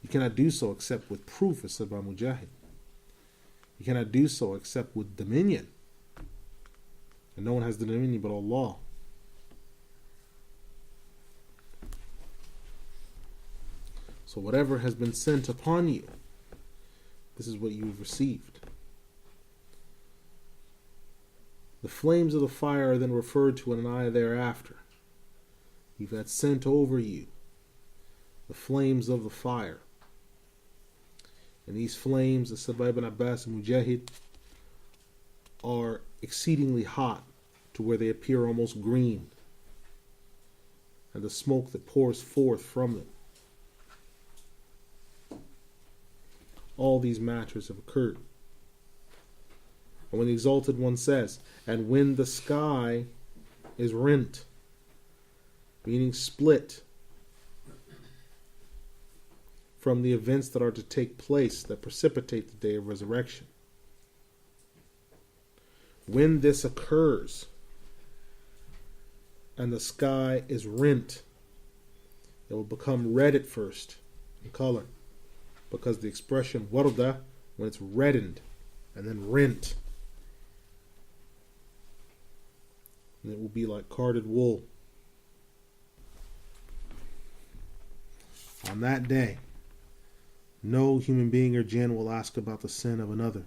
You cannot do so except with proof, as said by Mujahid. You cannot do so except with dominion. And no one has the dominion but Allah. So whatever has been sent upon you, this is what you've received. The flames of the fire are then referred to in an ayah thereafter. You've had sent over you the flames of the fire. And these flames, as said by Ibn Abbas and Mujahid, are exceedingly hot to where they appear almost green. And the smoke that pours forth from them. All these matters have occurred. And when the Exalted One says, and when the sky is rent, meaning split from the events that are to take place that precipitate the day of resurrection. When this occurs and the sky is rent, it will become red at first in color, because the expression warda, when it's reddened and then rent, and it will be like carded wool. On that day, no human being or jinn will ask about the sin of another.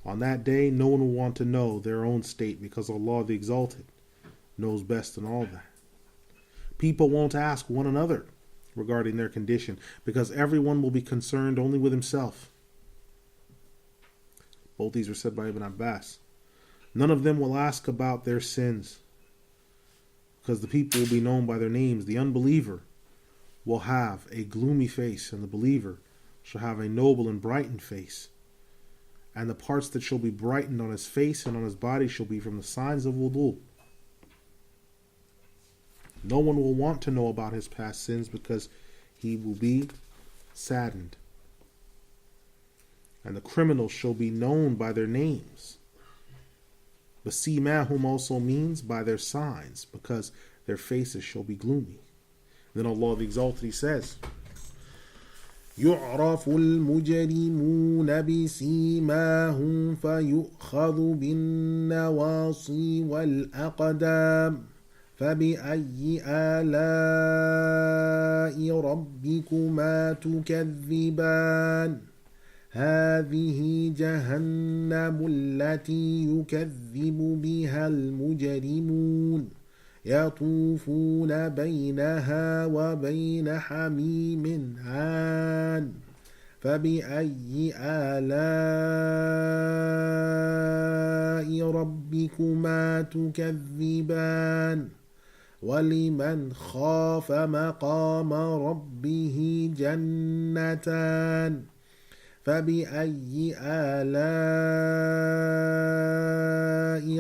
On that day, no one will want to know their own state, because Allah the Exalted knows best in all that. People won't ask one another regarding their condition, because everyone will be concerned only with himself. Both these were said by Ibn Abbas. None of them will ask about their sins, because the people will be known by their names. The unbeliever will have a gloomy face, and the believer shall have a noble and brightened face. And the parts that shall be brightened on his face and on his body shall be from the signs of wudu. No one will want to know about his past sins, because he will be saddened. And the criminals shall be known by their names. Basimahum also means by their signs, because their faces shall be gloomy. Then Allah the Exalted, He says, يُعْرَفُ الْمُجْرِمُونَ بِسِيمَاهُمْ فَيُؤْخَذُ بِالنَّوَاصِي وَالْأَقْدَامِ فَبِأَيِّ آلَاءِ رَبِّكُمَا تُكَذِّبَانِ هذه جهنم التي يكذب بها المجرمون يطوفون بينها وبين حميم آن فبأي آلاء ربكما تكذبان ولمن خاف مقام ربه جنتان فبأي آلاء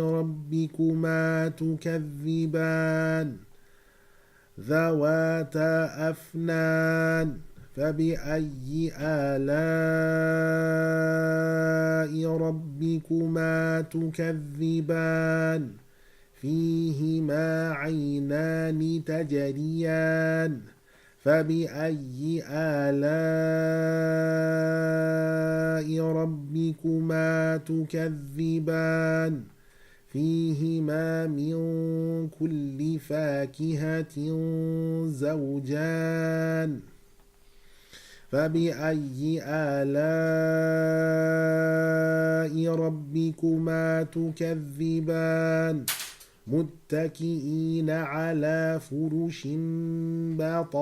ربكما تكذبان ذواتا أفنان فبأي آلاء ربكما تكذبان فيهما عينان تجريان فبأي آلاء ربكما تكذبان فيهما من كل فاكهة زوجان فبأي آلاء ربكما تكذبان متكئين على فرش بطائنها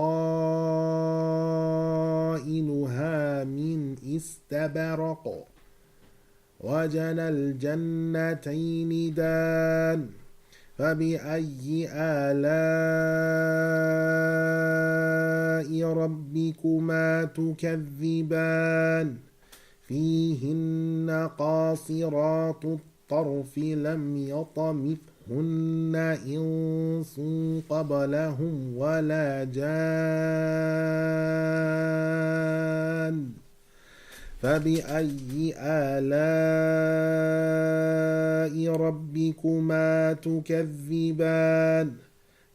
من استبرق وجنى الجنتين دان فبأي آلاء ربكما تكذبان فيهن قاصرات الطرف لم يطمثهن إنس قبلهم ولا جان فبأي آلاء ربكما تكذبان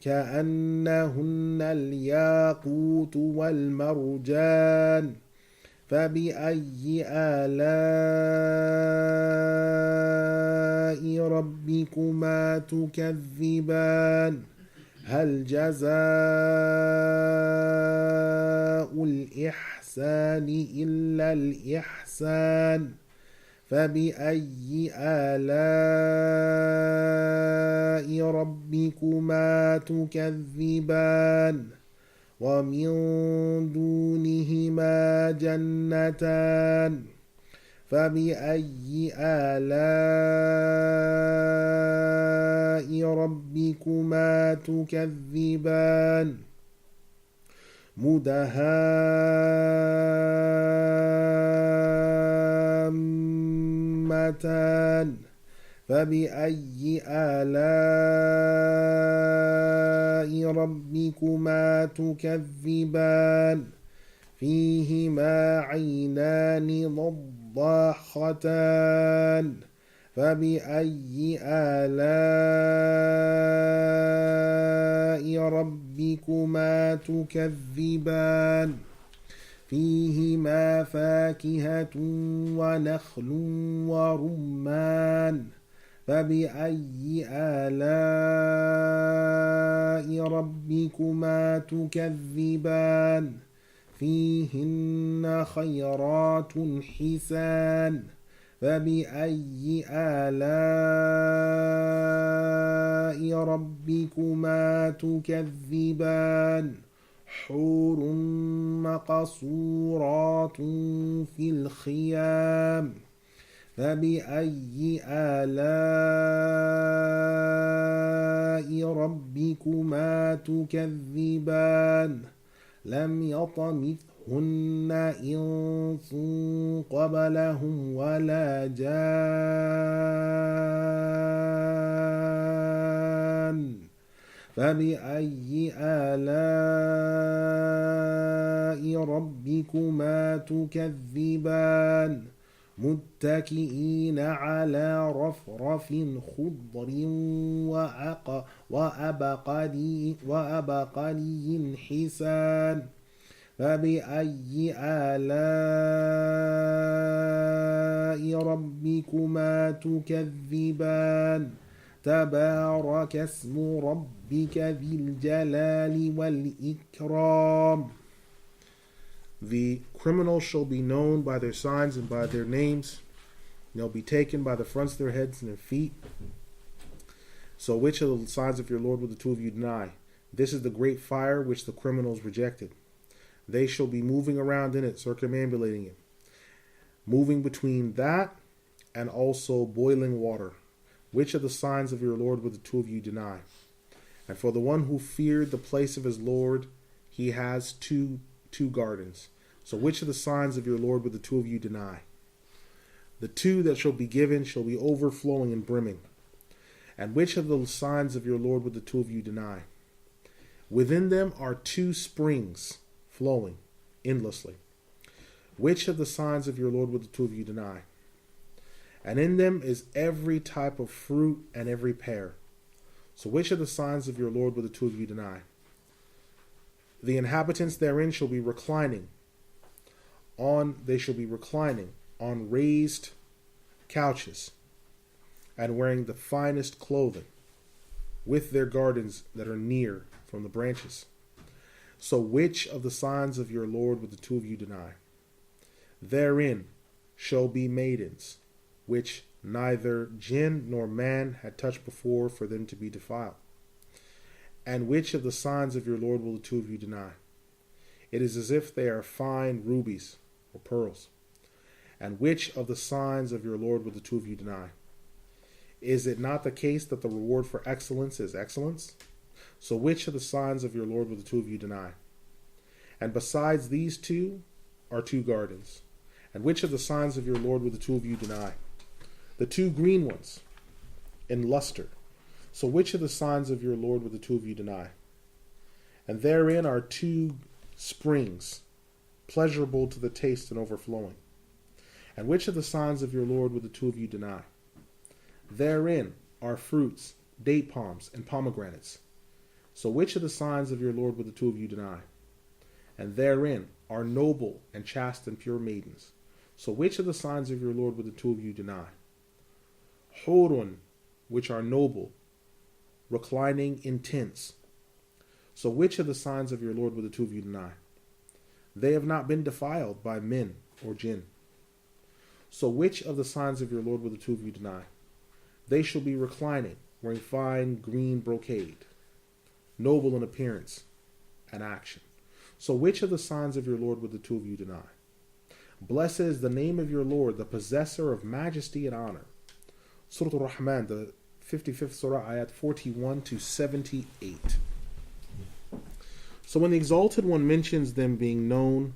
كأنهن الياقوت والمرجان فبأي آلاء ربكما تكذبان هل جزاء الإحسان إلا الإحسان فبأي آلاء ربكما تكذبان ومن دونهما جنتان فبأي آلاء ربكما تكذبان مدهامتان فبأي آلاء ربكما تكذبان فيهما عينان نضاختان فبأي آلاء ربكما تكذبان فيهما فاكهة ونخل ورمان فبأي آلاء ربكما تكذبان فيهن خيرات حسان فبأي آلاء ربكما تكذبان حور مقصورات في الخيام فبأي آلاء ربكما تكذبان لم يطمثهن إنس قبلهم ولا جان فبأي آلاء ربكما تكذبان متكئين على رفرف خضر وأبقري حسان فبأي آلاء ربكما تكذبان تبارك اسم ربك ذي الجلال والإكرام. The criminals shall be known by their signs and by their names. They'll be taken by the fronts of their heads and their feet. So which of the signs of your Lord will the two of you deny? This is the great fire which the criminals rejected. They shall be moving around in it, circumambulating it, moving between that and also boiling water. Which of the signs of your Lord will the two of you deny? And for the one who feared the place of his Lord, he has two gardens. So which of the signs of your Lord will the two of you deny? The two that shall be given shall be overflowing and brimming. And which of the signs of your Lord will the two of you deny? Within them are two springs flowing endlessly. Which of the signs of your Lord will the two of you deny? And in them is every type of fruit and every pear. So which of the signs of your Lord will the two of you deny? The inhabitants therein shall be reclining on raised couches, and wearing the finest clothing, with their gardens that are near from the branches. So which of the signs of your Lord would the two of you deny? Therein shall be maidens, which neither jinn nor man had touched before, for them to be defiled. And which of the signs of your Lord will the two of you deny? It is as if they are fine rubies or pearls. And which of the signs of your Lord will the two of you deny? Is it not the case that the reward for excellence is excellence? So which of the signs of your Lord will the two of you deny? And besides these two are two gardens. And which of the signs of your Lord will the two of you deny? The two green ones in luster. So which of the signs of your Lord will the two of you deny? And therein are two springs, pleasurable to the taste and overflowing. And which of the signs of your Lord will the two of you deny? Therein are fruits, date palms, and pomegranates. So which of the signs of your Lord will the two of you deny? And therein are noble and chaste and pure maidens. So which of the signs of your Lord will the two of you deny? Hurun, which are noble, reclining in tents. So which of the signs of your Lord will the two of you deny? They have not been defiled by men or jinn. So which of the signs of your Lord will the two of you deny? They shall be reclining, wearing fine green brocade, noble in appearance and action. So which of the signs of your Lord will the two of you deny? Blessed is the name of your Lord, the possessor of majesty and honor. Surah Ar-Rahman, the 55th Surah, ayat 41 to 78. So when the Exalted One mentions them being known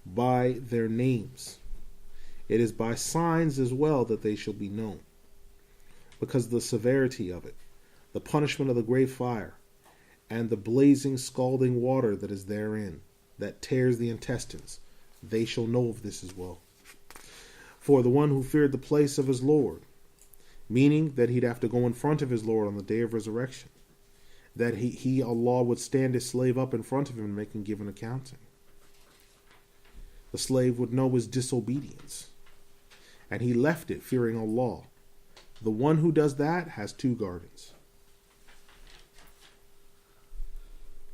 by their names, it is by signs as well that they shall be known, because of the severity of it, the punishment of the great fire, and the blazing, scalding water that is therein, that tears the intestines. They shall know of this as well. For the one who feared the place of his Lord, meaning that he'd have to go in front of his Lord on the day of resurrection, that he Allah, would stand his slave up in front of him and make him give an accounting. The slave would know his disobedience, and he left it fearing Allah. The one who does that has two gardens.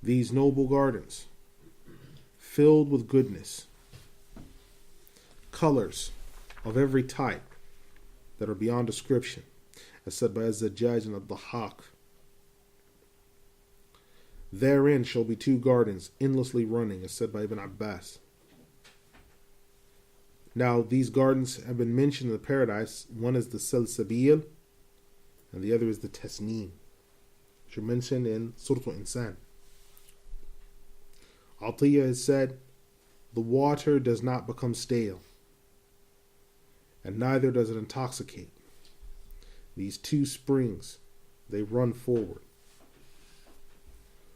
These noble gardens, filled with goodness, colors of every type that are beyond description, as said by Az-Zajjaj and Ad-Dahhak. Therein shall be two gardens, endlessly running, as said by Ibn Abbas. Now, these gardens have been mentioned in the paradise. One is the Salsabil, and the other is the Tasneem, which are mentioned in Surah Al-Insan. Atiyah has said, the water does not become stale, and neither does it intoxicate. These two springs, they run forward.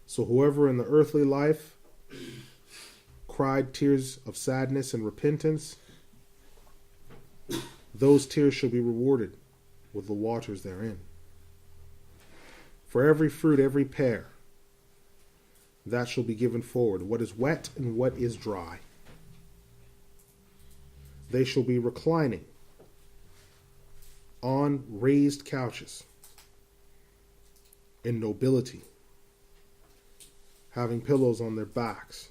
So whoever in the earthly life cried tears of sadness and repentance, those tears shall be rewarded with the waters therein. For every fruit, every pear, that shall be given forward, what is wet and what is dry. They shall be reclining on raised couches in nobility, having pillows on their backs.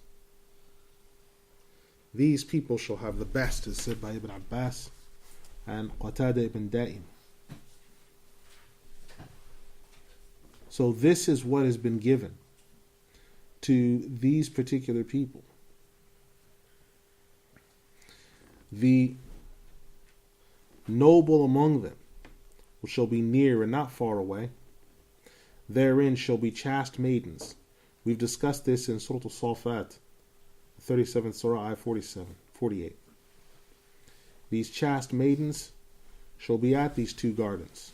These people shall have the best, as said by Ibn Abbas and Qatada ibn Da'im. So this is what has been given to these particular people. The noble among them, which shall be near and not far away, therein shall be chaste maidens. We've discussed this in Surah Al-Safat, 37th Surah, ayat 48. These chaste maidens shall be at these two gardens.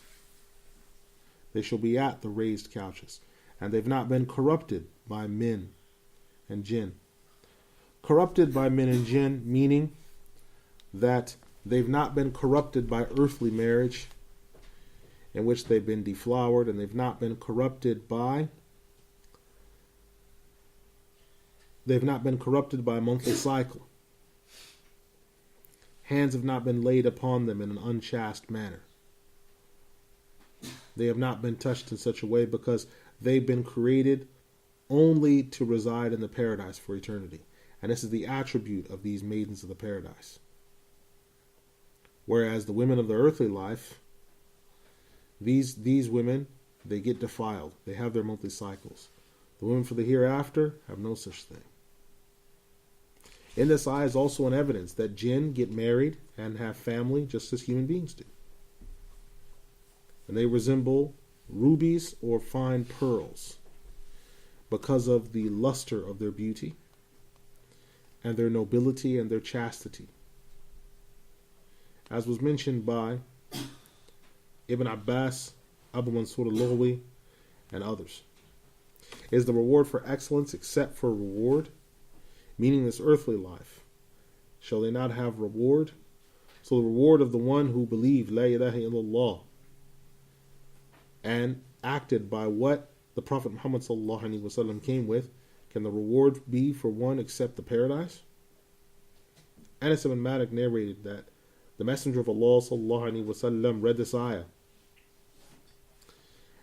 They shall be at the raised couches, and they've not been corrupted by men and jinn. Corrupted by men and jinn, meaning that they've not been corrupted by earthly marriage, in which they've been deflowered, and they've not been corrupted by They've not been corrupted by a monthly cycle. Hands have not been laid upon them in an unchaste manner. They have not been touched in such a way because they've been created only to reside in the paradise for eternity. And this is the attribute of these maidens of the paradise. Whereas the women of the earthly life, these women, they get defiled. They have their monthly cycles. The women for the hereafter have no such thing. In this ayah is also an evidence that jinn get married and have family just as human beings do. And they resemble rubies or fine pearls because of the luster of their beauty and their nobility and their chastity. As was mentioned by Ibn Abbas, Abu Mansur al-Lughawi, and others. Is the reward for excellence except for reward? Meaning this earthly life. Shall they not have reward? So the reward of the one who believed La ilaha illallah and acted by what the Prophet Muhammad sallallahu alaihi wasallam came with, can the reward be for one except the paradise? Anas ibn Malik narrated that the Messenger of Allah sallallahu alaihi wasallam read this ayah,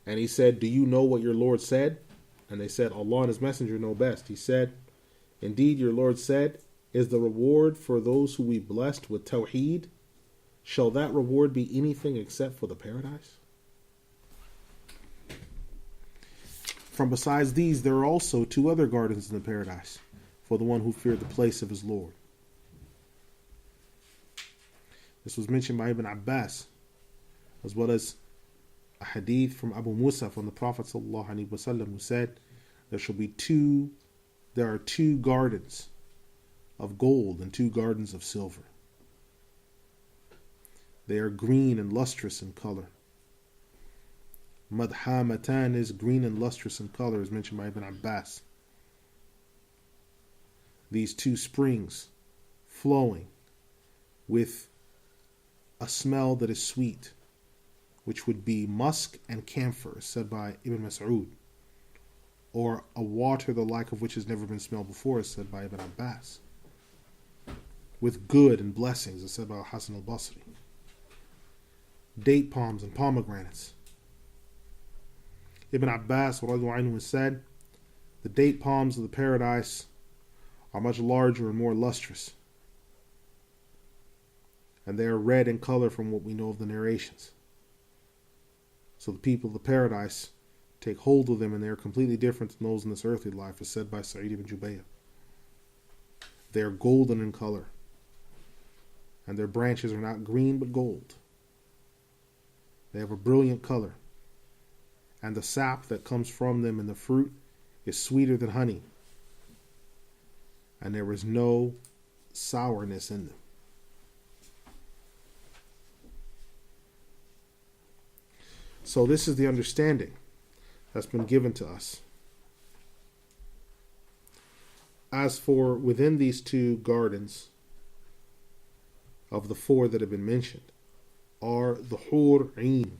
and he said, "Do you know what your Lord said?" And they said, "Allah and His Messenger know best." He said, "Indeed, your Lord said, is the reward for those who we blessed with tawheed? Shall that reward be anything except for the paradise?" From besides these, there are also 2 other gardens in the paradise for the one who feared the place of his Lord. This was mentioned by Ibn Abbas, as well as a hadith from Abu Musa from the Prophet ﷺ, who said, there are 2 gardens of gold and 2 gardens of silver. They are green and lustrous in color. Madhamatan is green and lustrous in color, as mentioned by Ibn Abbas. These 2 springs flowing with a smell that is sweet, which would be musk and camphor, said by Ibn Mas'ud, or a water the like of which has never been smelled before, said by Ibn Abbas, with good and blessings, as said by Al-Hasan al-Basri. Date palms and pomegranates. Ibn Abbas has said, the date palms of the paradise are much larger and more lustrous, and they are red in color from what we know of the narrations. So the people of the paradise take hold of them, and they are completely different than those in this earthly life, as said by Sa'id ibn Jubayr. They are golden in color, and their branches are not green but gold. They have a brilliant color, and the sap that comes from them and the fruit is sweeter than honey, and there is no sourness in them. So this is the understanding that's been given to us. As for within these 2 gardens of the 4 that have been mentioned are the Hur Ain.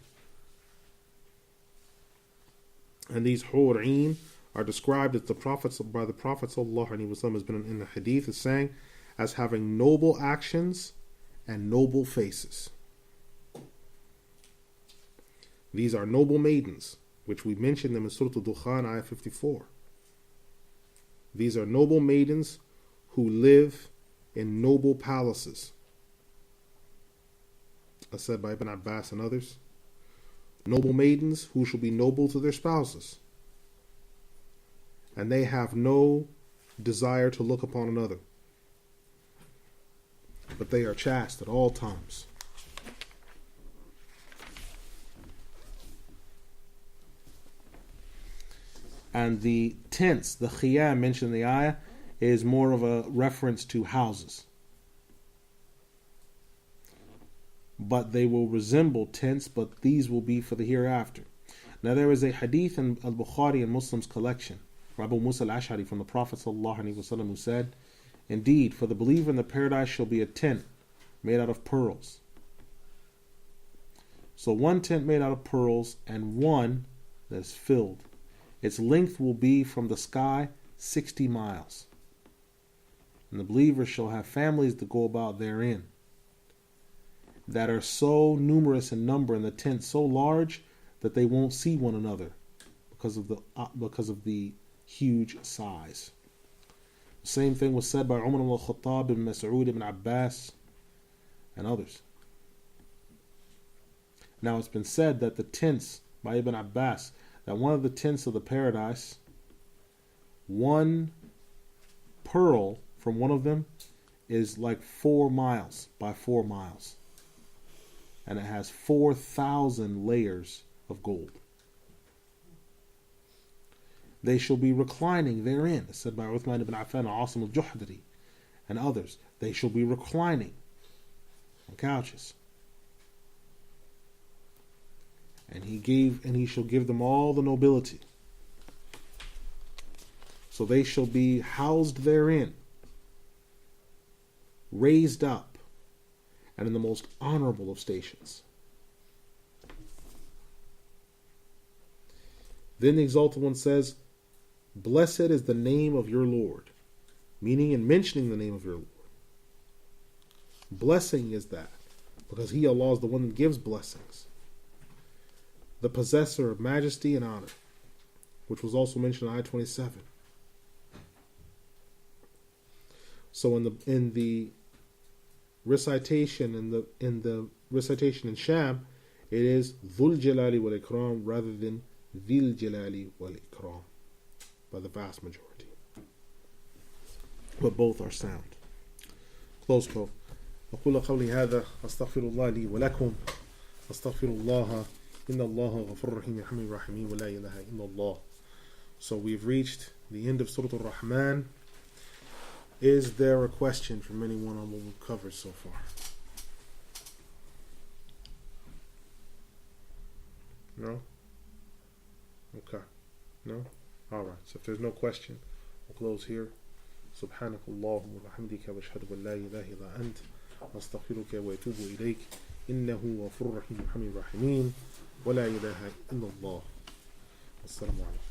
And these Hur Ain are described as by the Prophet sallallahu alaihi wasallam, has been in the hadith as saying, as having noble actions and noble faces. These are noble maidens, which we mentioned them in Surah Al-Dukhan, ayah 54. These are noble maidens who live in noble palaces, as said by Ibn Abbas and others. Noble maidens who shall be noble to their spouses, and they have no desire to look upon another, but they are chaste at all times. And the tents, the khiyam mentioned in the ayah, is more of a reference to houses. But they will resemble tents, but these will be for the hereafter. Now there is a hadith in Al-Bukhari and Muslim's collection, from Abu Musa al-Ash'ari from the Prophet ﷺ, who said, "Indeed, for the believer in the paradise shall be a tent made out of pearls." So 1 tent made out of pearls and 1 that is filled. Its length will be from the sky 60 miles. And the believers shall have families to go about therein, that are so numerous in number, and the tent so large that they won't see one another because of the huge size. The same thing was said by Umar ibn al-Khattab, ibn Mas'ud, ibn Abbas, and others. Now it's been said that the tents by Ibn Abbas, that one of the tents of the paradise, one pearl from one of them is like 4 miles by 4 miles. And it has 4,000 layers of gold. They shall be reclining therein. It's said by Uthman ibn Affan, Asim al-Juhdari, and others. They shall be reclining on couches. And he shall give them all the nobility. So they shall be housed therein, raised up, and in the most honorable of stations. Then the Exalted One says, blessed is the name of your Lord, meaning in mentioning the name of your Lord. Blessing is that, because He, Allah, is the one that gives blessings, the possessor of majesty and honor, which was also mentioned in ayat 27. So in the recitation in Sham, it is Dhul Jalali wal Ikram rather than Dhil Jalali wal Ikram, by the vast majority. But both are sound. Close quote. أقول قولي هذا أستغفر الله لي ولكم أستغفر الله إن الله غفور رحيم يرحم الراحمين ولا إله إلا الله. So we've reached the end of Surah Ar-Rahman. Is there a question from anyone on what we've covered so far? No? Okay. No? Alright, so if there's no question, we'll close here. سبحانك اللهم وبحمدك واشهد ان لا اله الا انت استغفرك واتوب اليك انه غفور رحيم يرحم الراحمين ولا اله الا الله. السلام عليكم.